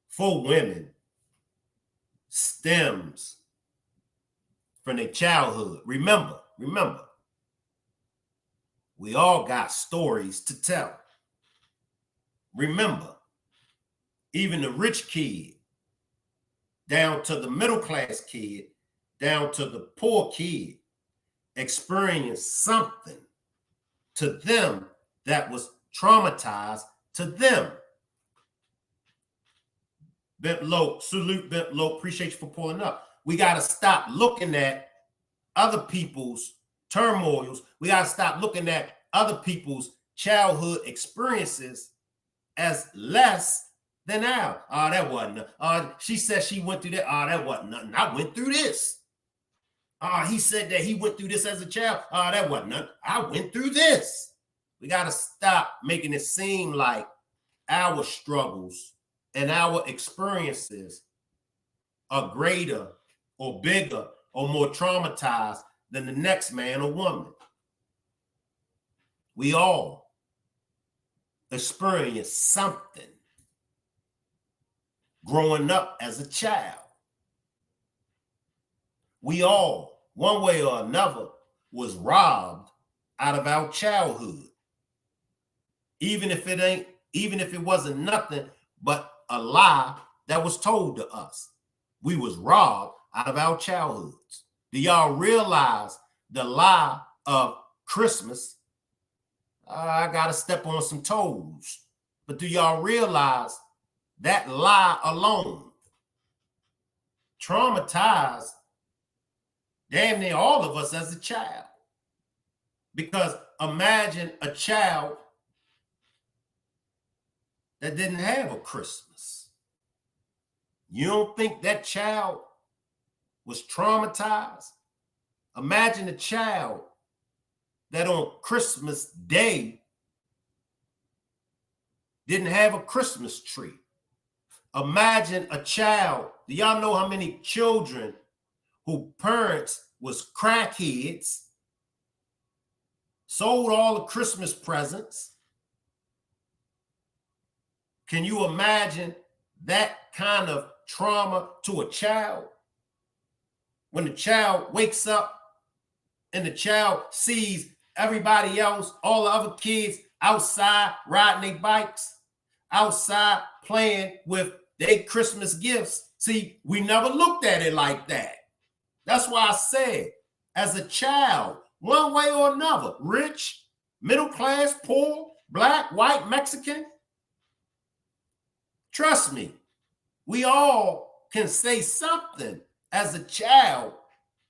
A: for women stems from their childhood. Remember, we all got stories to tell. Remember, even the rich kid, down to the middle class kid, down to the poor kid, experienced something to them that was traumatized to them. Bent Low, salute Bent Low, appreciate you for pulling up. We got to stop looking at other people's turmoils. We got to stop looking at other people's childhood experiences as less than ours. Oh, that wasn't. She said she went through that. Oh, that wasn't nothing. I went through this. He said that he went through this as a child. Oh, that wasn't nothing. I went through this. We got to stop making it seem like our struggles and our experiences are greater or bigger or more traumatized than the next man or woman. We all experience something growing up as a child. We all, one way or another, was robbed out of our childhood. Even if it wasn't nothing but a lie that was told to us. We was robbed out of our childhoods. Do y'all realize the lie of Christmas? I gotta step on some toes. But do y'all realize that lie alone traumatized damn near all of us as a child? Because imagine a child that didn't have a Christmas. You don't think that child was traumatized? Imagine a child that on Christmas Day didn't have a Christmas tree. Imagine a child. Do y'all know how many children whose parents was crackheads, sold all the Christmas presents? Can you imagine that kind of trauma to a child? When the child wakes up and the child sees everybody else, all the other kids outside riding their bikes, outside playing with their Christmas gifts. See, we never looked at it like that. That's why I said, as a child, one way or another, rich, middle class, poor, black, white, Mexican, trust me, we all can say something as a child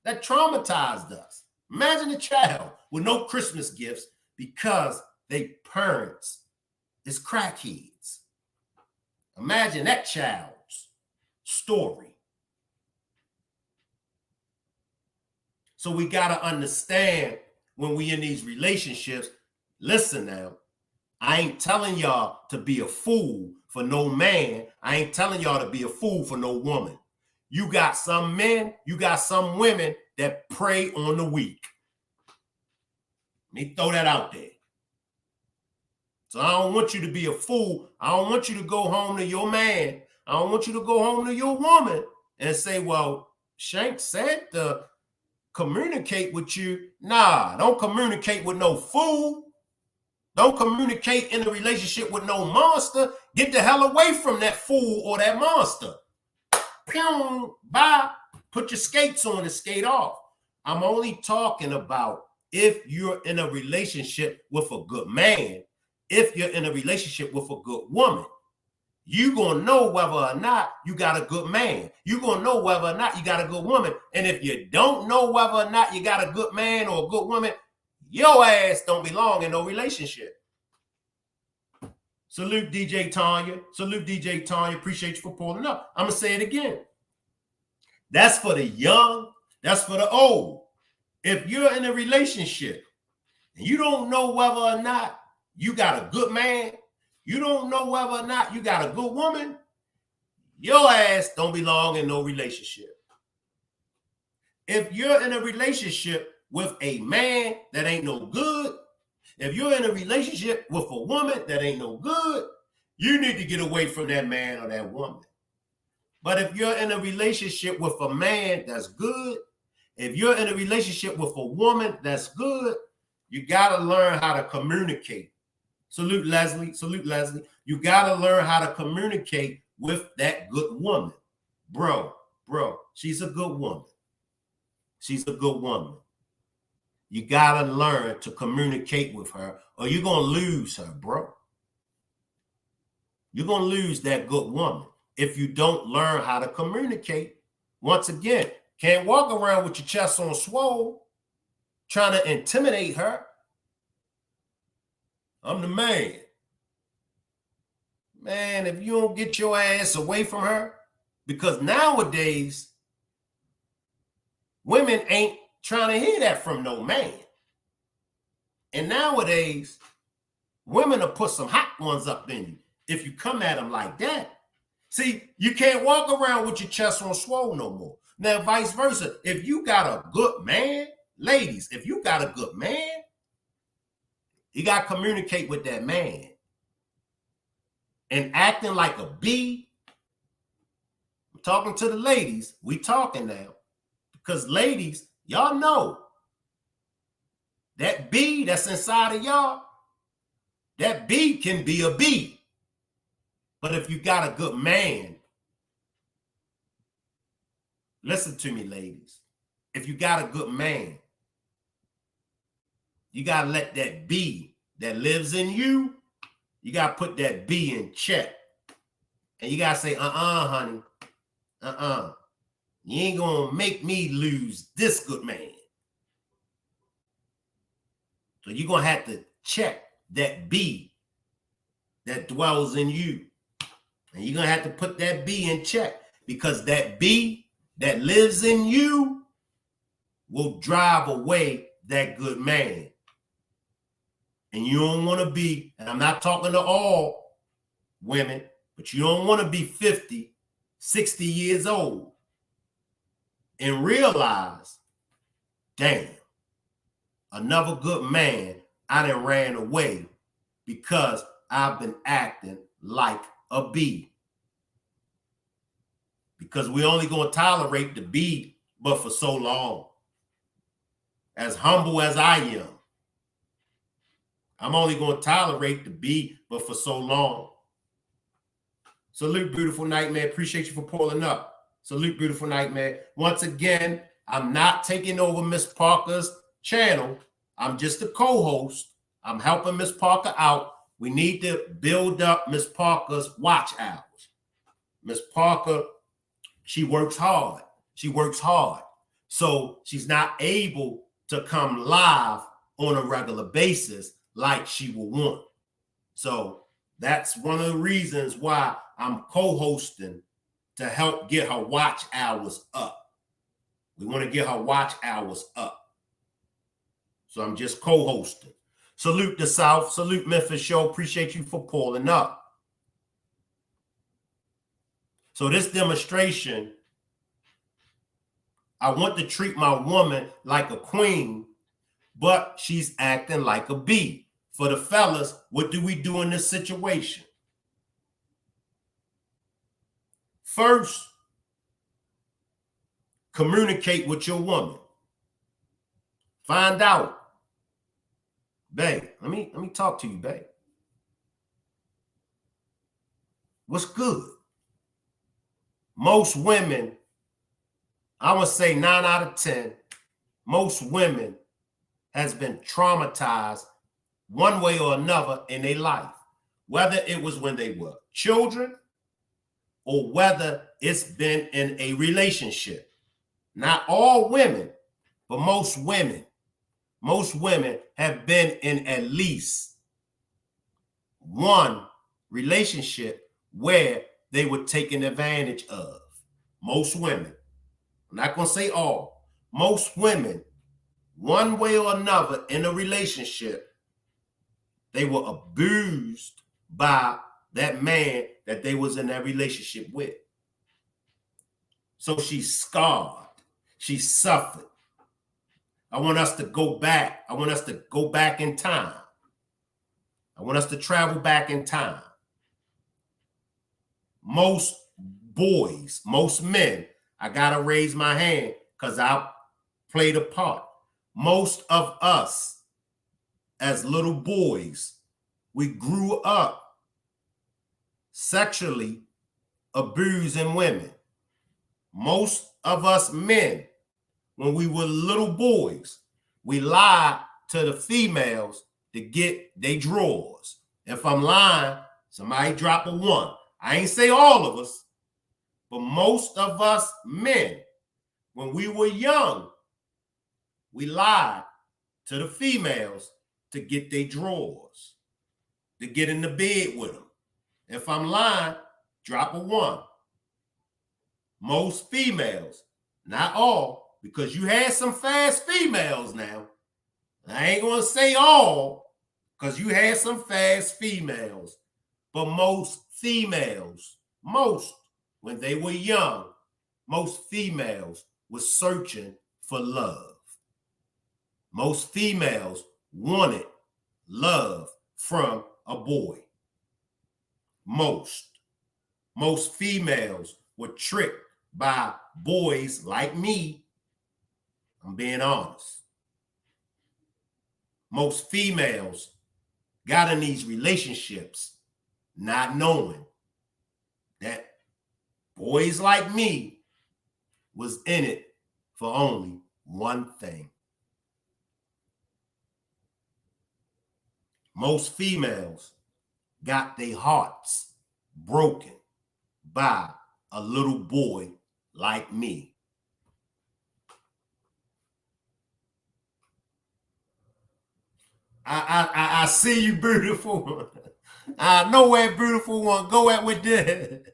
A: that traumatized us. Imagine a child with no Christmas gifts because their parents is crackheads. Imagine that child's story. So we got to understand when we in these relationships, listen now, I ain't telling y'all to be a fool for no man. I ain't telling y'all to be a fool for no woman. You got some men, you got some women that prey on the weak. Let me throw that out there. So I don't want you to be a fool. I don't want you to go home to your man. I don't want you to go home to your woman and say, well, Shank said to communicate with you. Nah, don't communicate with no fool. Don't communicate in a relationship with no monster. Get the hell away from that fool or that monster. Pew, bye. Put your skates on and skate off. I'm only talking about if you're in a relationship with a good man, if you're in a relationship with a good woman, you're going to know whether or not you got a good man. You're going to know whether or not you got a good woman. And if you don't know whether or not you got a good man or a good woman, your ass don't belong in no relationship. Salute DJ Tanya. Salute DJ Tanya. Appreciate you for pulling up. I'm going to say it again. That's for the young. That's for the old. If you're in a relationship and you don't know whether or not you got a good man, you don't know whether or not you got a good woman, your ass don't belong in no relationship. If you're in a relationship with a man that ain't no good, If you're in a relationship with a woman that ain't no good, you need to get away from that man or that woman. But if you're in a relationship with a man that's good, if you're in a relationship with a woman that's good, you got to learn how to communicate. Salute Leslie. Salute Leslie. You got to learn how to communicate with that good woman. Bro, she's a good woman. She's a good woman. You got to learn to communicate with her or you're going to lose her, bro. You're going to lose that good woman if you don't learn how to communicate. Once again, can't walk around with your chest on swole trying to intimidate her. I'm the man. Man, if you don't get your ass away from her, because nowadays, women ain't trying to hear that from no man. And nowadays, women will put some hot ones up in you if you come at them like that. See, you can't walk around with your chest on swole no more. Now, vice versa, if you got a good man, ladies, if you got a good man, you got to communicate with that man. And acting like a B, I'm talking to the ladies, we talking now. Because ladies, y'all know that B that's inside of y'all, that B can be a B. But if you got a good man, listen to me, ladies. If you got a good man, you got to let that B that lives in you, you got to put that B in check. And you got to say, honey, you ain't going to make me lose this good man. So you're going to have to check that B that dwells in you. And you're going to have to put that B in check because that B that lives in you will drive away that good man. And you don't want to be, and I'm not talking to all women, but you don't want to be 50, 60 years old and realize, damn, another good man, I done ran away because I've been acting like a B. Because we only going to tolerate the B, but for so long. As humble as I am, I'm only going to tolerate the B, but for so long. Salute, beautiful nightmare. Appreciate you for pulling up. Salute, beautiful nightmare. Once again, I'm not taking over Miss Parker's channel. I'm just a co-host. I'm helping Miss Parker out. We need to build up Miss Parker's watch hours. Miss Parker, she works hard. She works hard. So she's not able to come live on a regular basis like she will want. So that's one of the reasons why I'm co-hosting to help get her watch hours up. We want to get her watch hours up. So I'm just co-hosting. Salute the South. Salute Memphis Show. Appreciate you for pulling up. So this demonstration, I want to treat my woman like a queen, but she's acting like a B. For the fellas, what do we do in this situation? First, communicate with your woman. Find out. Babe, let me talk to you, babe. What's good? Most women, I would say 9 out of 10, most women has been traumatized one way or another in their life, whether it was when they were children or whether it's been in a relationship. Not all women, but most women have been in at least one relationship where they were taken advantage of. Most women, I'm not going to say all, most women, one way or another in a relationship, they were abused by that man that they was in that relationship with. So she's scarred. She suffered. I want us to go back. I want us to go back in time. I want us to travel back in time. Most boys, most men, I gotta raise my hand because I played a part. Most of us as little boys, we grew up sexually abusing women. Most of us men, when we were little boys, we lied to the females to get their drawers. If I'm lying, somebody drop a 1. I ain't say all of us, but most of us men, when we were young, we lied to the females to get their drawers, to get in the bed with them. If I'm lying, drop a 1. Most females, not all, because you had some fast females now. I ain't gonna say all, because you had some fast females, but most females, when they were young, most females were searching for love. Most females wanted love from a boy. Most females were tricked by boys like me. I'm being honest. Most females got in these relationships not knowing that boys like me was in it for only one thing. Most females got their hearts broken by a little boy like me. I see you, beautiful. I know where beautiful one go at with this.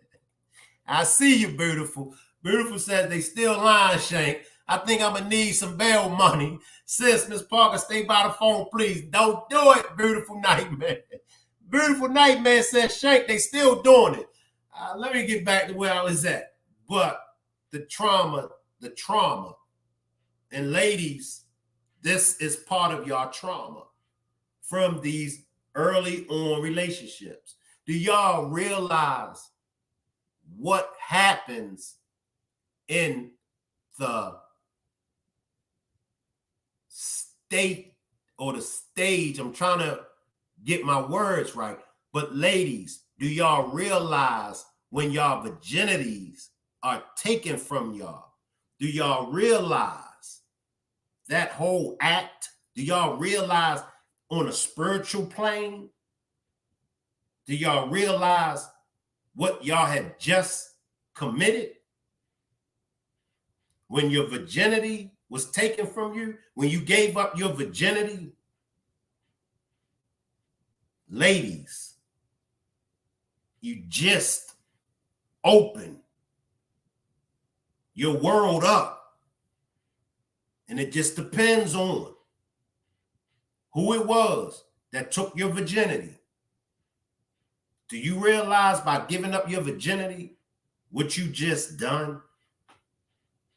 A: I see you, beautiful. Beautiful says they still lying, Shank. I think I'm gonna need some bail money. Sis, Miss Parker, stay by the phone, please. Don't do it, beautiful nightmare. Beautiful nightmare says, Shank, they still doing it. Let me get back to where I was at. But the trauma, and ladies, this is part of your trauma from these early on relationships. Do y'all realize what happens in the state or the stage? I'm trying to get my words right. But ladies, do y'all realize when y'all virginities are taken from y'all? Do y'all realize that whole act? Do y'all realize on a spiritual plane? Do y'all realize what y'all had just committed? When your virginity was taken from you, when you gave up your virginity? Ladies, you just open your world up. And it just depends on who it was that took your virginity. Do you realize by giving up your virginity what you just done?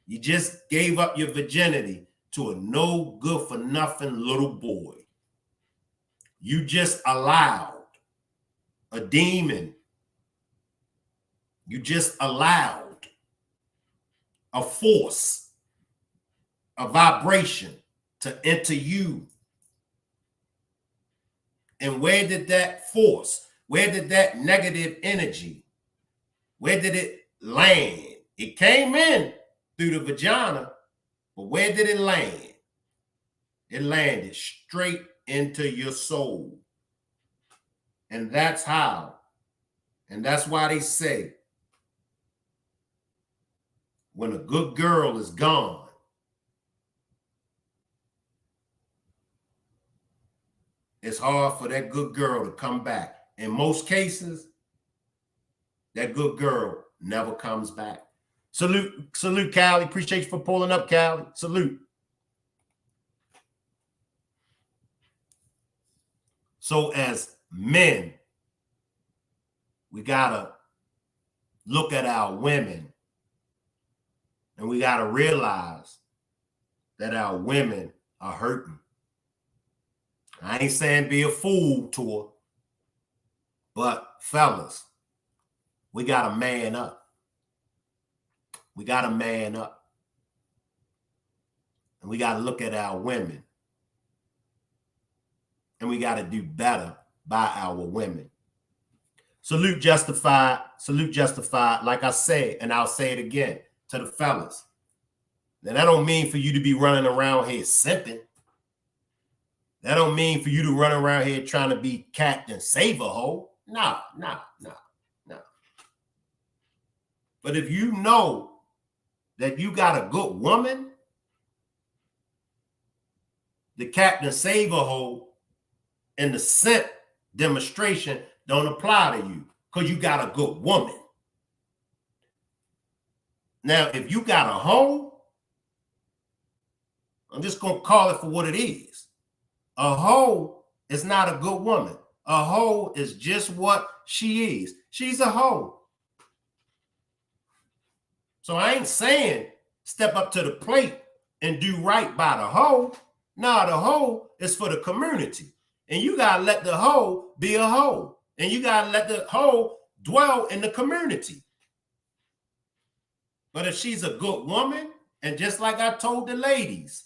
A: You just gave up your virginity to a no good for nothing little boy. You just allowed a demon. You just allowed a force, a vibration to enter you. And where did that force, where did that negative energy, where did it land? It came in through the vagina, but where did it land? It landed straight into your soul. And that's how, and that's why they say, when a good girl is gone, it's hard for that good girl to come back. In most cases, that good girl never comes back. Salute, Callie. Appreciate you for pulling up, Callie. Salute. So as men, we gotta look at our women, and we gotta realize that our women are hurting. I ain't saying be a fool to her. But fellas, we got to man up. We got to man up. And we got to look at our women. And we got to do better by our women. Salute Justified. Salute Justified. Like I said, and I'll say it again to the fellas. Now, that don't mean for you to be running around here simping. That don't mean for you to run around here trying to be Captain Save a Hoe. Nah. But if you know that you got a good woman, the Captain Save a Hoe and the simp demonstration don't apply to you because you got a good woman. Now, if you got a hoe, I'm just going to call it for what it is. A hoe is not a good woman. A hoe is just what she is. She's a hoe. So I ain't saying step up to the plate and do right by the hoe. Nah, the hoe is for the community. And you got to let the hoe be a hoe. And you got to let the hoe dwell in the community. But if she's a good woman, and just like I told the ladies,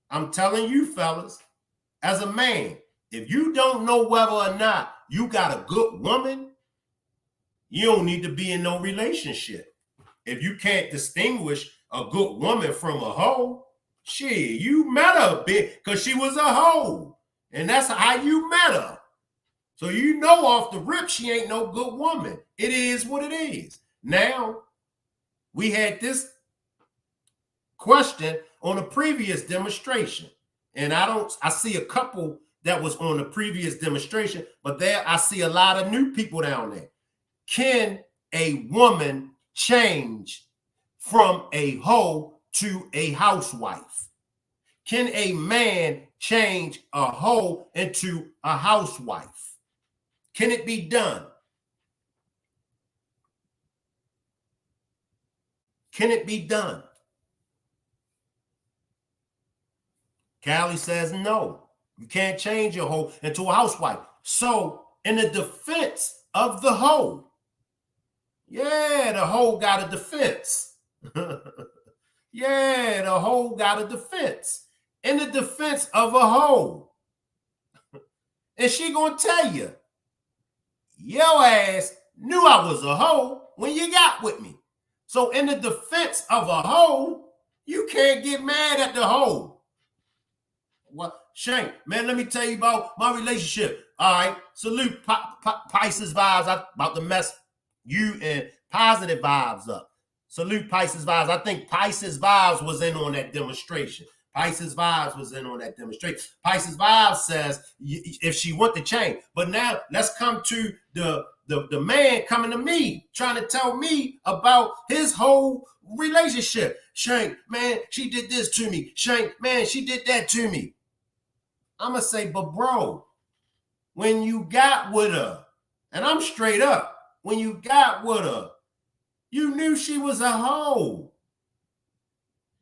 A: I'm telling you fellas, as a man, if you don't know whether or not you got a good woman, you don't need to be in no relationship. If you can't distinguish a good woman from a hoe, shit, you met her because she was a hoe. And that's how you met her. So you know off the rip, she ain't no good woman. It is what it is. Now, we had this question on a previous demonstration. And I see a couple that was on the previous demonstration, but there I see a lot of new people down there. Can a woman change from a hoe to a housewife? Can a man change a hoe into a housewife? Can it be done? Can it be done? Callie says no. You can't change your hoe into a housewife. So, in the defense of the hoe, yeah, the hoe got a defense. Yeah, the hoe got a defense. In the defense of a hoe. And she gonna tell you, your ass knew I was a hoe when you got with me. So in the defense of a hoe, you can't get mad at the hoe. What, Shank, man, let me tell you about my relationship. All right, salute Pisces Vibes. I'm about to mess you and Positive Vibes up. Salute Pisces Vibes. I think Pisces Vibes was in on that demonstration. Pisces Vibes was in on that demonstration. Pisces Vibes says if she want to change. But now let's come to the man coming to me, trying to tell me about his whole relationship. Shank, man, she did this to me. Shank, man, she did that to me. I'm going to say, but bro, when you got with her, and I'm straight up, when you got with her, you knew she was a hoe.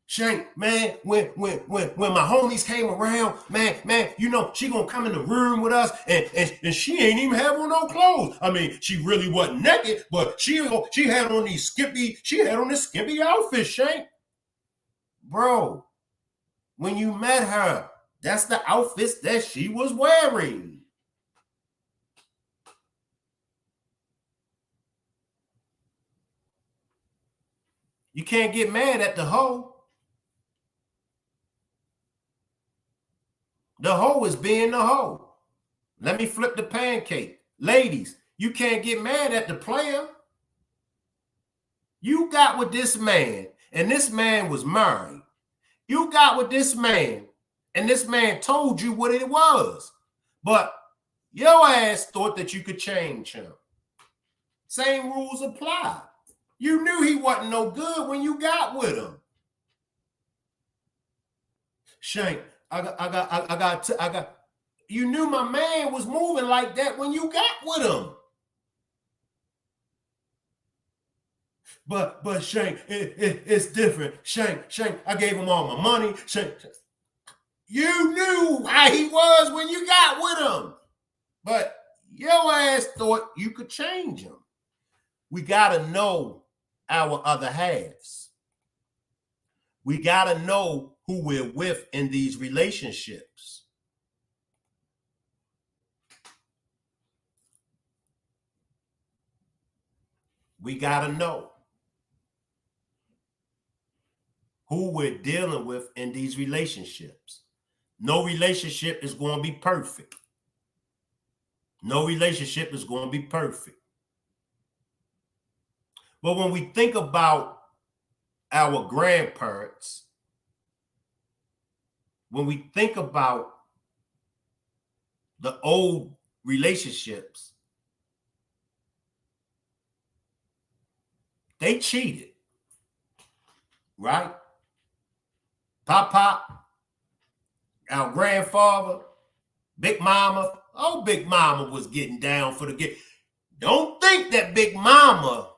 A: Shank, man, when my homies came around, man, you know, she gonna come in the room with us and she ain't even have on no clothes. I mean, she really wasn't naked, but she had on this skimpy outfit, Shank. Bro, when you met her, that's the outfits that she was wearing. You can't get mad at the hoe. The hoe is being the hoe. Let me flip the pancake. Ladies, you can't get mad at the player. You got with this man, and this man was married. You got with this man, and this man told you what it was. But your ass thought that you could change him. Same rules apply. You knew he wasn't no good when you got with him. Shank, I got. You knew my man was moving like that when you got with him. But Shank, it's different. Shank, I gave him all my money. Shank, you knew how he was when you got with him. But Your ass thought you could change them. We got to know our other halves. We got to know who we're with in these relationships. We got to know who we're dealing with in these relationships. No relationship is going to be perfect. No relationship is going to be perfect. But when we think about our grandparents, when we think about the old relationships, they cheated, right? Pop, our grandfather, Big Mama. Oh, Big Mama was getting down for the get. Don't think that Big Mama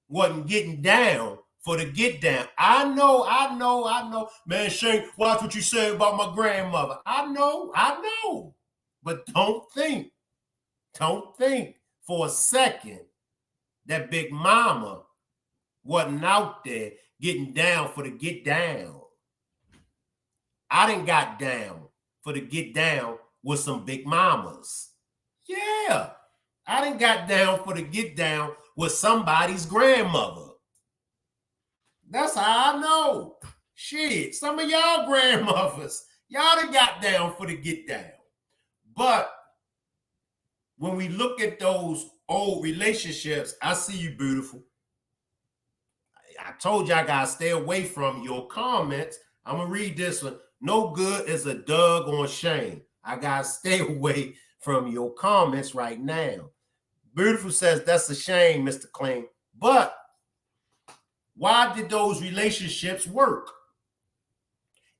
A: wasn't getting down for the get down. I know. Man, Shane, watch what you say about my grandmother. I know. But don't think for a second that Big Mama wasn't out there getting down for the get down. I done got down for the get down with some Big Mamas. Yeah, I done got down for the get down with somebody's grandmother. That's how I know. Shit, some of y'all grandmothers, y'all done got down for the get down. But when we look at those old relationships, I see you, beautiful. I told you I gotta stay away from your comments. I'm gonna read this one. No good is a Doug on Shane. I gotta stay away from your comments right now. Beautiful says that's a shame, Mr. Clean. But why did those relationships work?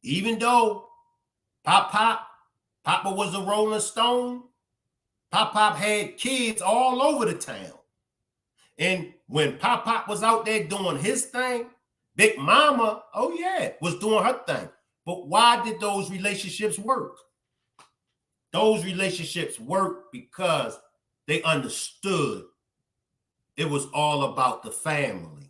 A: Even though Papa was a Rolling Stone, Pop had kids all over the town. And when Pop was out there doing his thing, Big Mama, oh yeah, was doing her thing. But why did those relationships work? Those relationships worked because they understood it was all about the family.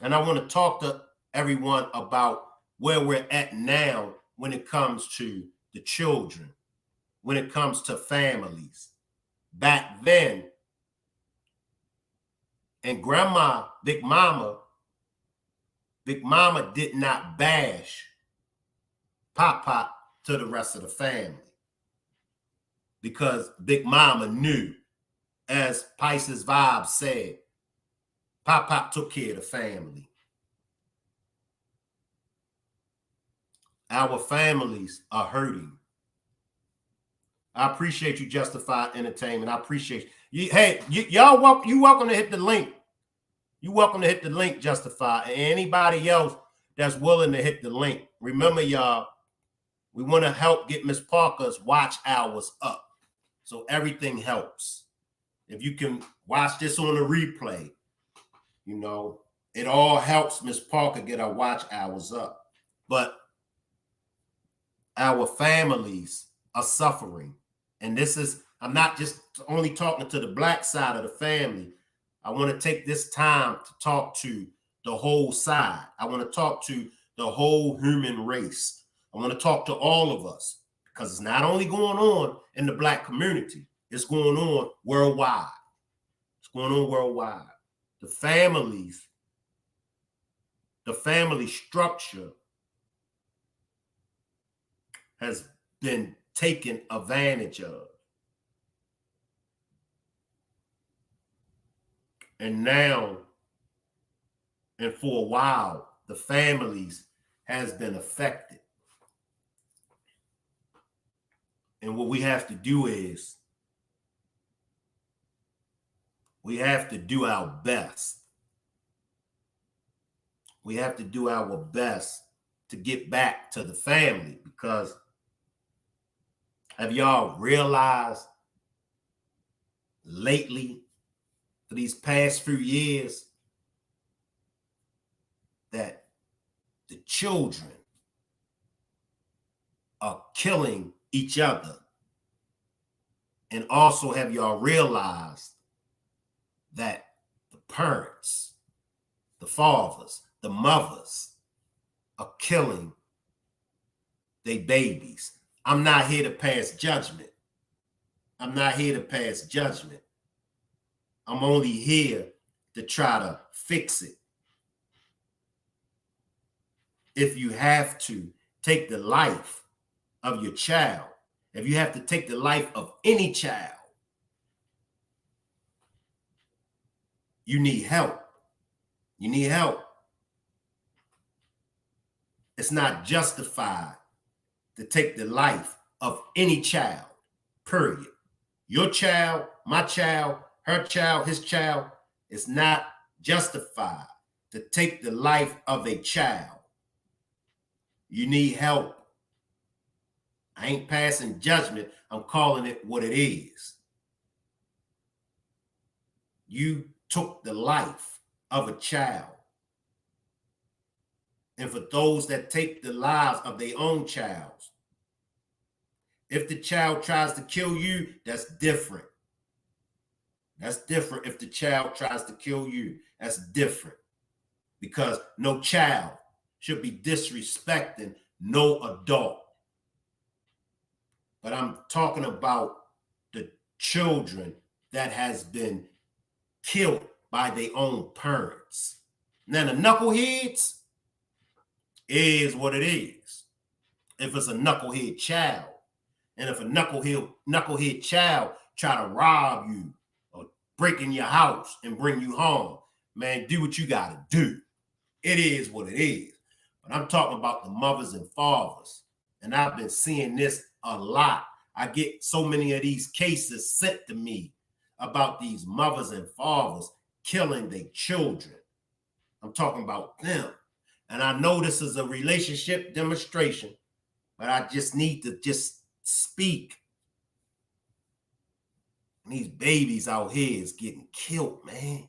A: And I want to talk to everyone about where we're at now when it comes to the children, when it comes to families. Back then, and Grandma, Big Mama did not bash Pop to the rest of the family because Big Mama knew, as Pisces Vibe said, Pop took care of the family. Our families are hurting. I appreciate you, Justified Entertainment. I appreciate you. Hey, y'all welcome. You welcome to hit the link. You welcome to hit the link, Justified. And anybody else that's willing to hit the link. Remember, y'all, we want to help get Miss Parker's watch hours up, so everything helps. If you can watch this on a replay, you know, it all helps Miss Parker get her watch hours up. But our families are suffering. And this is, I'm not just only talking to the Black side of the family. I want to take this time to talk to the whole side. I want to talk to the whole human race. I want to talk to all of us, because it's not only going on in the Black community, it's going on worldwide. It's going on worldwide. The families, the family structure has been taken advantage of. And now, and for a while, the families has been affected. And what we have to do is, we have to do our best. We have to do our best to get back to the family, because have y'all realized lately, for these past few years, that the children are killing each other? And also, have y'all realized that the parents, the fathers, the mothers are killing their babies? I'm not here to pass judgment. I'm not here to pass judgment. I'm only here to try to fix it. If you have to take the life of your child, if you have to take the life of any child, you need help. You need help. It's not justified to take the life of any child, period. Your child, my child, her child, his child. It's not justified to take the life of a child. You need help. I ain't passing judgment. I'm calling it what it is. You took the life of a child. And for those that take the lives of their own child, if the child tries to kill you, that's different. That's different. If the child tries to kill you, that's different. Because no child should be disrespecting no adult. But I'm talking about the children that has been killed by their own parents. Now the knuckleheads is what it is. If it's a knucklehead child, and if a knucklehead child try to rob you or break in your house and bring you home, man, do what you gotta do. It is what it is. But I'm talking about the mothers and fathers. And I've been seeing this a lot. I get so many of these cases sent to me about these mothers and fathers killing their children. I'm talking about them. And I know this is a relationship demonstration, but I just need to just speak. And these babies out here is getting killed, man.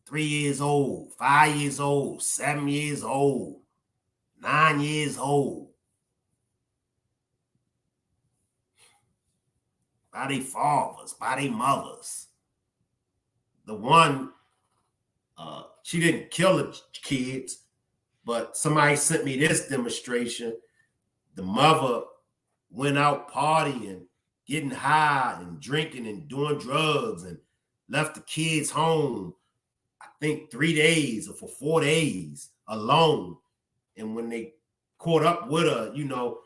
A: 3 years old, 5 years old, 7 years old, 9 years old. By their fathers, by their mothers. The one, she didn't kill the kids, but somebody sent me this demonstration. The mother went out partying, getting high and drinking and doing drugs and left the kids home, I think 3 days or for 4 days alone. And when they caught up with her, you know,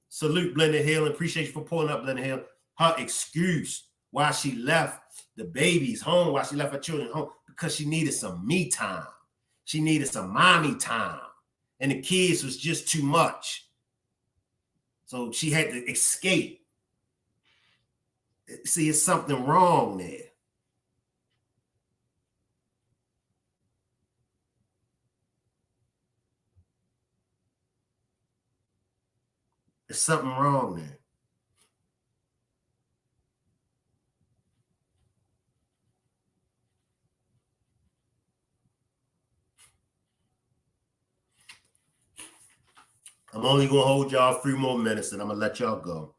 A: salute Blended Hill and appreciate you for pulling up Blended Hill. Her excuse why she left the babies home, why she left her children home, because she needed some me time. She needed some mommy time. And the kids was just too much. So she had to escape. See, it's something wrong there. There's something wrong there. I'm only going to hold y'all a few more minutes and I'm going to let y'all go.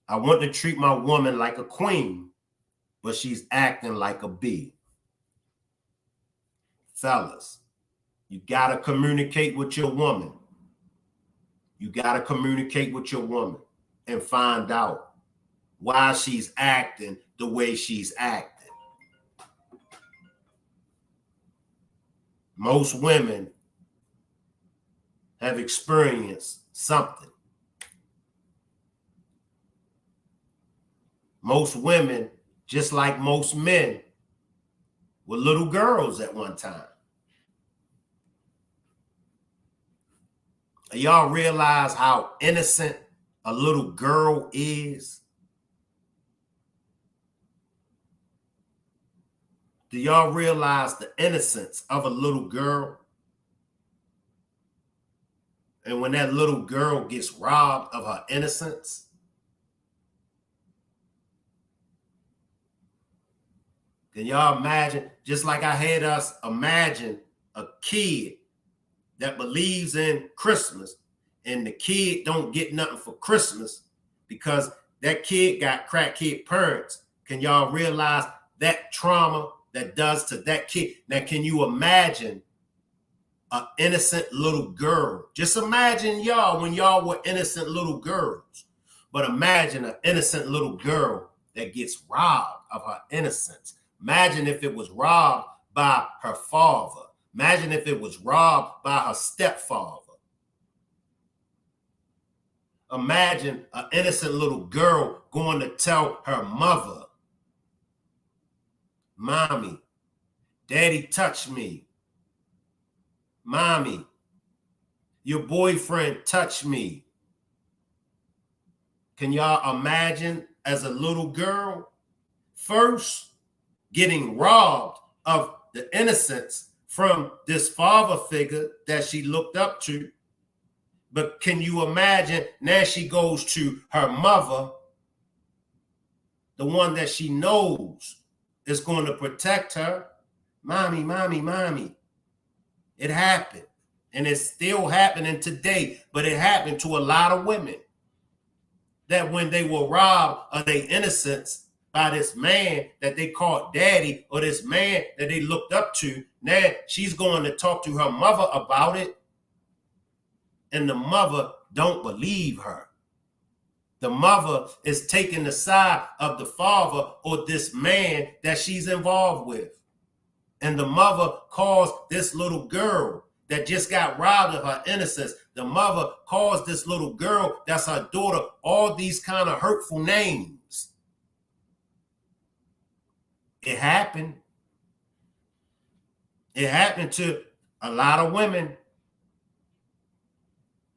A: I want to treat my woman like a queen, but she's acting like a bee. Fellas, you got to communicate with your woman. You got to communicate with your woman and find out why she's acting the way she's acting. Most women have experienced something. Most women, just like most men, were little girls at one time. Y'all realize how innocent a little girl is? Do y'all realize the innocence of a little girl? And when that little girl gets robbed of her innocence, can y'all imagine? Just like I had us imagine a kid that believes in Christmas and the kid don't get nothing for Christmas because that kid got crackhead parents. Can y'all realize that trauma that does to that kid? Now, can you imagine an innocent little girl? Just imagine y'all when y'all were innocent little girls. But imagine an innocent little girl that gets robbed of her innocence. Imagine if it was robbed by her father. Imagine if it was robbed by her stepfather. Imagine an innocent little girl going to tell her mother, "Mommy, daddy touched me. Mommy, your boyfriend touched me." Can y'all imagine as a little girl first getting robbed of the innocence from this father figure that she looked up to? But can you imagine now she goes to her mother, the one that she knows is going to protect her? "Mommy, mommy, mommy." It happened. And it's still happening today. But it happened to a lot of women that when they were robbed of their innocence by this man that they called daddy, or this man that they looked up to, now she's going to talk to her mother about it. And the mother don't believe her. The mother is taking the side of the father or this man that she's involved with. And the mother calls this little girl that just got robbed of her innocence, the mother calls this little girl that's her daughter all these kind of hurtful names. It happened. It happened to a lot of women.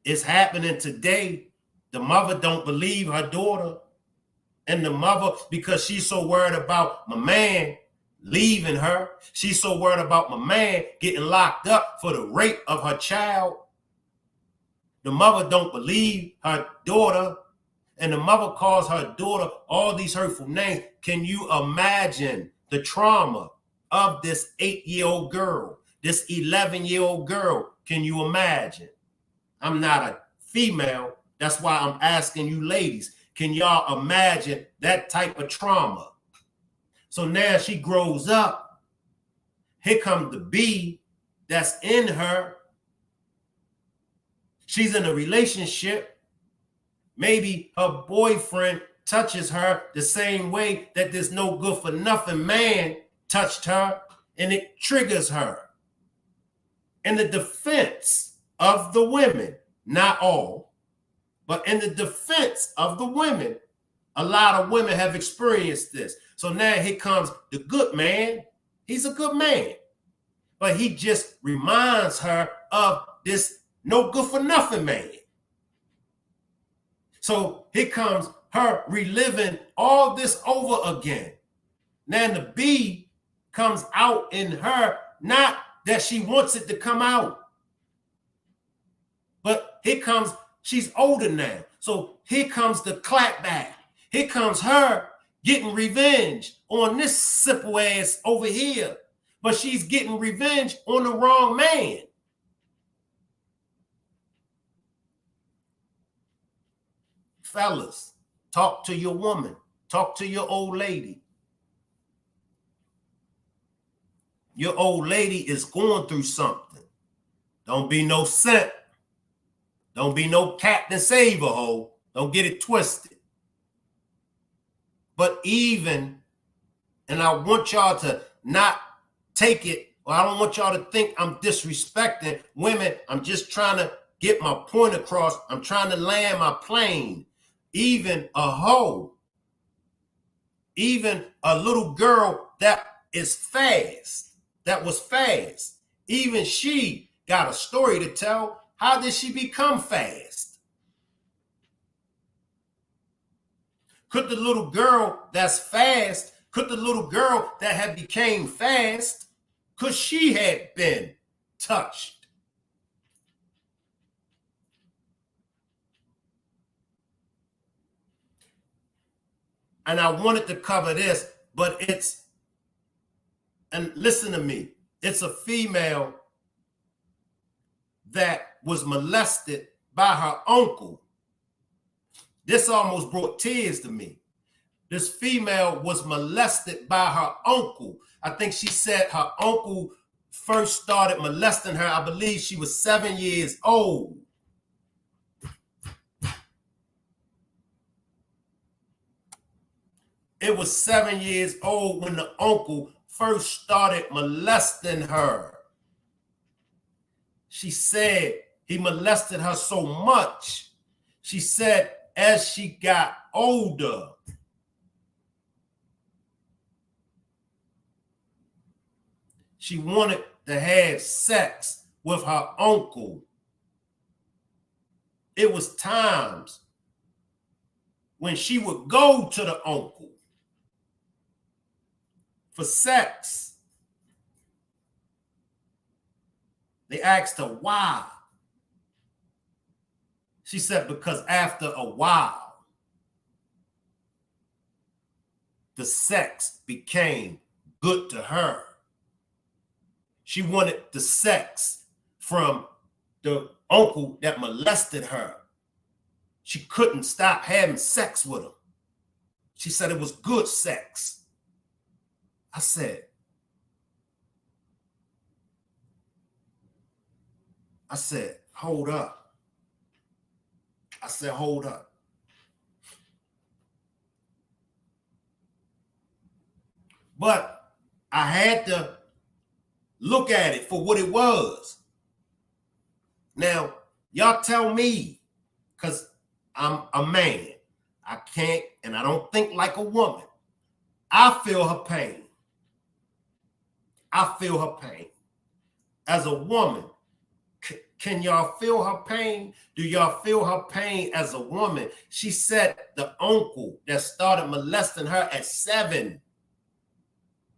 A: It's happening today. The mother don't believe her daughter. And the mother, because she's so worried about my man leaving her, she's so worried about my man getting locked up for the rape of her child. The mother don't believe her daughter. And the mother calls her daughter all these hurtful names. Can you imagine the trauma of this 8-year-old girl, this 11-year-old girl? Can you imagine? I'm not a female. That's why I'm asking you ladies, can y'all imagine that type of trauma? So now she grows up. Here comes the B that's in her. She's in a relationship. Maybe her boyfriend touches her the same way that this no good for nothing man touched her, and it triggers her. In the defense of the women, not all, but in the defense of the women, a lot of women have experienced this. So now here comes the good man. He's a good man, but he just reminds her of this no good for nothing man. So here comes her reliving all this over again. Now the B comes out in her, not that she wants it to come out, but here comes, she's older now. So here comes the clapback. Here comes her getting revenge on this simple ass over here, but she's getting revenge on the wrong man. Fellas, talk to your woman. Talk to your old lady. Your old lady is going through something. Don't be no simp. Don't be no Captain Save-A-Ho. Don't get it twisted. But even, and I want y'all to not take it, or I don't want y'all to think I'm disrespecting women. I'm just trying to get my point across. I'm trying to land my plane. Even a hoe, even a little girl that is fast, that was fast, even she got a story to tell. How did she become fast? Could the little girl that's fast, could the little girl that had became fast, could she had been touched? And I wanted to cover this, but it's, and listen to me, it's a female that was molested by her uncle. This almost brought tears to me. This female was molested by her uncle. I think she said her uncle first started molesting her. I believe she was 7 years old. It was 7 years old when the uncle first started molesting her. She said he molested her so much. She said as she got older, she wanted to have sex with her uncle. It was times when she would go to the uncle for sex. They asked her why. She said because after a while, the sex became good to her. She wanted the sex from the uncle that molested her. She couldn't stop having sex with him. She said it was good sex. I said, hold up. I said, hold up. But I had to look at it for what it was. Now, y'all tell me, because I'm a man. I can't, and I don't think like a woman. I feel her pain. I feel her pain. As a woman, can y'all feel her pain? Do y'all feel her pain as a woman? She said the uncle that started molesting her at 7.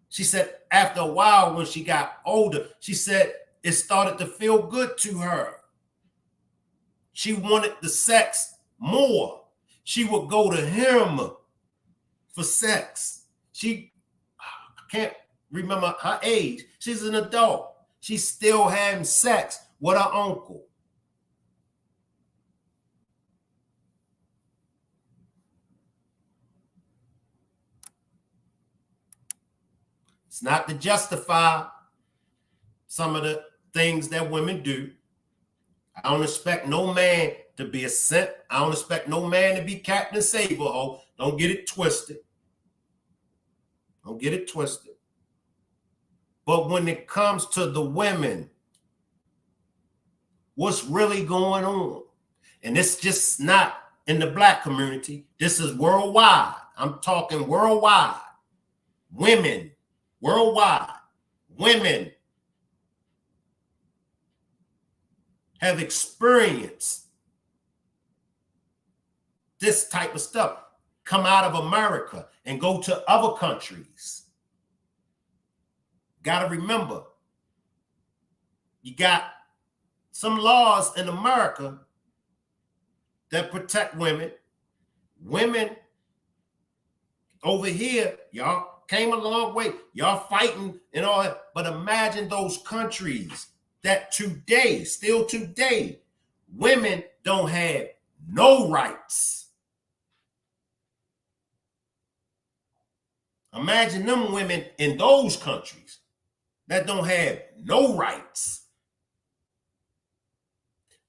A: She said after a while, when she got older, she said it started to feel good to her. She wanted the sex more. She would go to him for sex. I can't remember her age. She's an adult. She's still having sex with her uncle. It's not to justify some of the things that women do. I don't expect no man to be a simp. I don't expect no man to be Captain Saberho. Don't get it twisted. Don't get it twisted. But when it comes to the women, what's really going on? And it's just not in the Black community. This is worldwide. I'm talking worldwide. Women, worldwide, women have experienced this type of stuff. Come out of America and go to other countries. Got to remember, you got some laws in America that protect women. Women over here, y'all came a long way. Y'all fighting and all that. But imagine those countries that today, still today, women don't have no rights. Imagine them women in those countries that don't have no rights.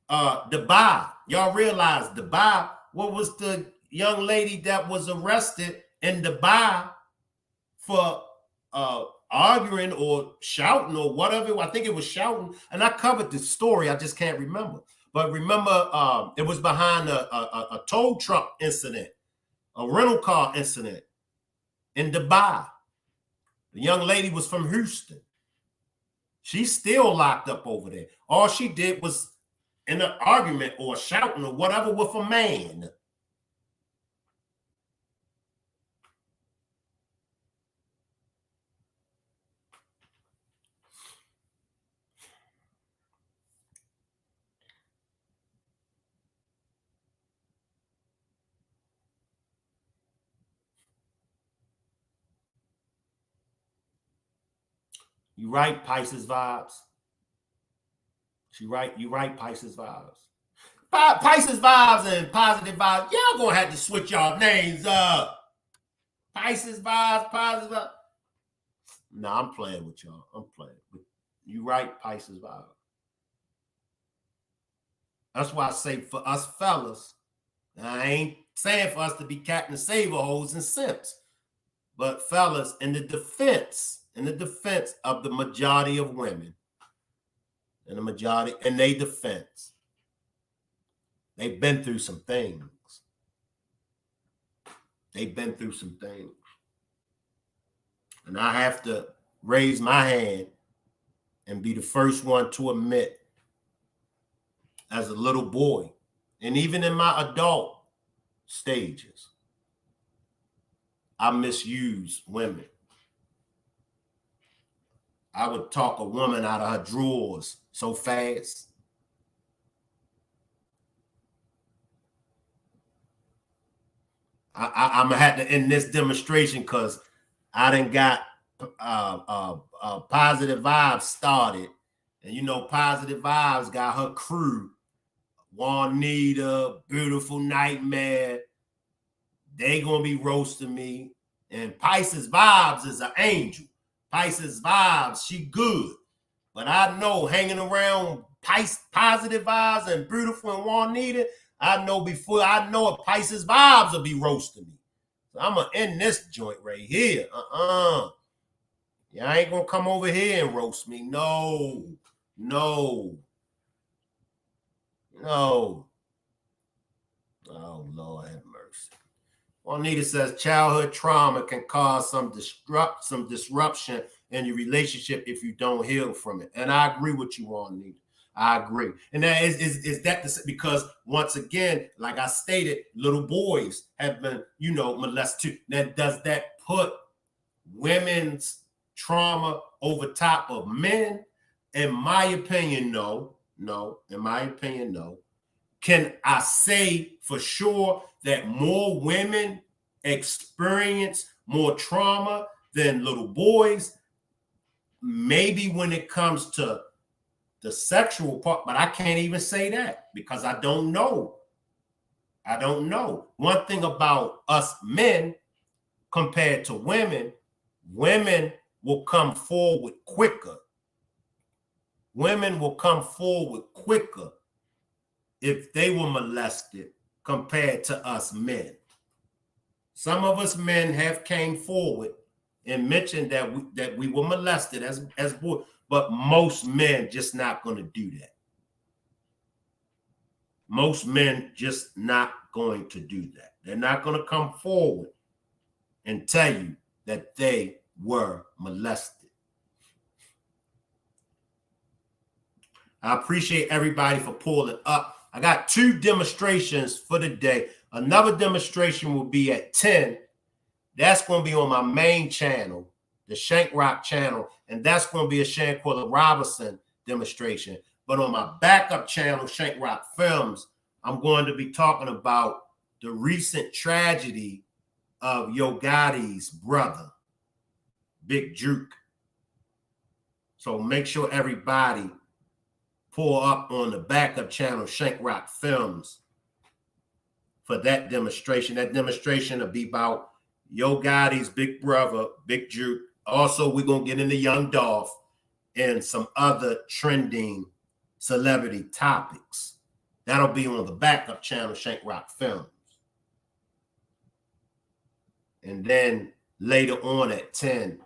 A: Dubai, y'all realize Dubai, what was the young lady that was arrested in Dubai for arguing or shouting or whatever? I think it was shouting, and I covered the story. I just can't remember. But remember, it was behind a tow truck incident, a rental car incident in Dubai. The young lady was from Houston. She's still locked up over there. All she did was in an argument or shouting or whatever with a man. You right, Pisces vibes. You right, Pisces vibes. Pisces vibes and positive vibes. Y'all gonna have to switch y'all names up. Pisces vibes, positive vibes. No, I'm playing with y'all. I'm playing. You right, Pisces vibes. That's why I say for us fellas, I ain't saying for us to be Captain Saver hoes and simps, but fellas, in the defense of the majority of women, in their defense, they've been through some things. They've been through some things. And I have to raise my hand and be the first one to admit, as a little boy, and even in my adult stages, I misused women. I would talk a woman out of her drawers so fast. I'm gonna have to end this demonstration because I done got positive vibes started, and you know, positive vibes got her crew, Juanita, Beautiful Nightmare. They gonna be roasting me, and Pisces vibes is an angel. Pisces vibes, she good, but I know hanging around positive vibes and Beautiful and Juanita, I know before I know it, Pisces vibes will be roasting me. So I'm gonna end this joint right here. Yeah, I ain't gonna come over here and roast me. No. Oh Lord have mercy. Juanita says childhood trauma can cause some disruption in your relationship if you don't heal from it. And I agree with you, Juanita. I agree. And that is that because once again, like I stated, little boys have been, molested too. Now, does that put women's trauma over top of men? In my opinion, no. In my opinion, no. Can I say for sure that more women experience more trauma than little boys? Maybe when it comes to the sexual part, but I can't even say that because I don't know. One thing about us men compared to women will come forward quicker. Women will come forward quicker if they were molested compared to us men. Some of us men have came forward and mentioned that we were molested as boys, but most men just not going to do that. Most men just not going to do that. They're not going to come forward and tell you that they were molested. I appreciate everybody for pulling up. I got 2 demonstrations for the day. Another demonstration will be at 10. That's going to be on my main channel, the Shank Rock channel, and that's going to be a Shanquilla Robinson demonstration. But on my backup channel, Shank Rock Films, I'm going to be talking about the recent tragedy of Yo Gotti's brother, Big Juke. So make sure everybody pull up on the backup channel, Shank Rock Films, for that demonstration. That demonstration will be about Yo Gotti's big brother, Big Juke. Also, we're going to get into Young Dolph and some other trending celebrity topics. That'll be on the backup channel, Shank Rock Films. And then later on at 10,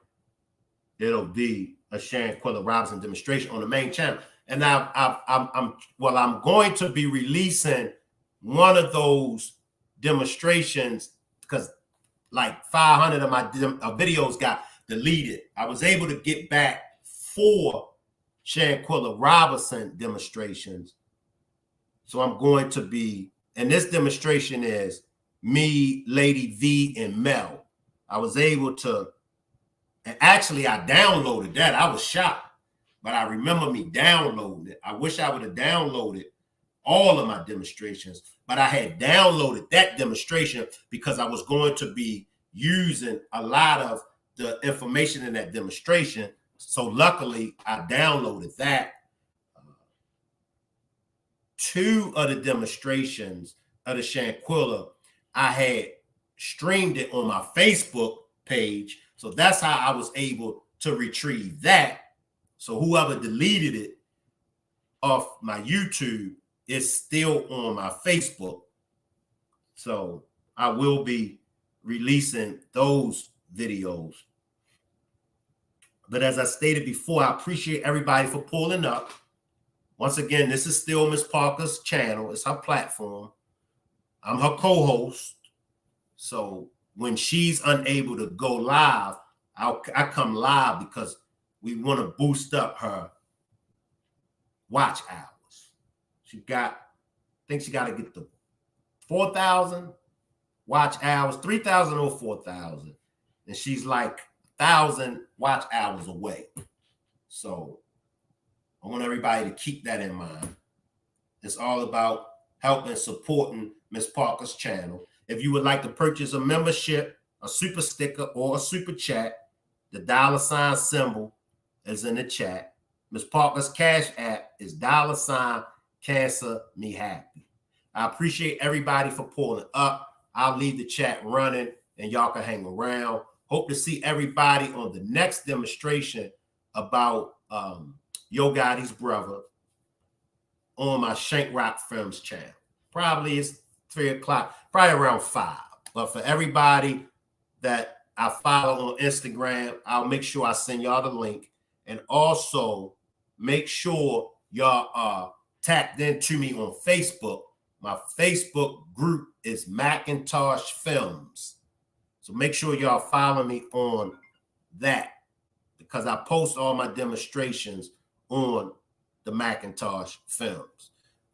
A: it'll be a Shanquilla Robinson demonstration on the main channel. And I'm going to be releasing one of those demonstrations because like 500 of my videos got deleted. I was able to get back 4 Shanquilla Robinson demonstrations. So I'm going to be, and this demonstration is me, Lady V, and Mel. I was able to, and actually I downloaded that. I was shocked, but I remember me downloading it. I wish I would have downloaded all of my demonstrations, but I had downloaded that demonstration because I was going to be using a lot of the information in that demonstration. So luckily I downloaded that 2 of the demonstrations of the Shanquilla, I had streamed it on my Facebook page. So that's how I was able to retrieve that. So whoever deleted it off my YouTube is still on my Facebook. So I will be releasing those videos. But as I stated before, I appreciate everybody for pulling up. Once again, this is still Miss Parker's channel. It's her platform. I'm her co-host. So when she's unable to go live, I come live because we want to boost up her watch hours. I think she got to get the 4,000 watch hours, 3,000 or 4,000. And she's like 1,000 watch hours away. So I want everybody to keep that in mind. It's all about helping, supporting Miss Parker's channel. If you would like to purchase a membership, a super sticker, or a super chat, the $ symbol is in the chat. Miss Parker's Cash App is $ Cancer Me Happy. I appreciate everybody for pulling up. I'll leave the chat running and y'all can hang around. Hope to see everybody on the next demonstration about Yo Gotti's brother on my Shank Rock Films channel. Probably it's 3 o'clock, probably around 5. But for everybody that I follow on Instagram, I'll make sure I send y'all the link. And also make sure y'all are tapped into me on Facebook. My Facebook group is Macintosh Films. So make sure y'all follow me on that because I post all my demonstrations on the Macintosh Films.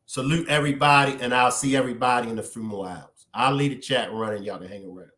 A: Salute everybody, and I'll see everybody in a few more hours. I'll leave the chat running. Y'all can hang around.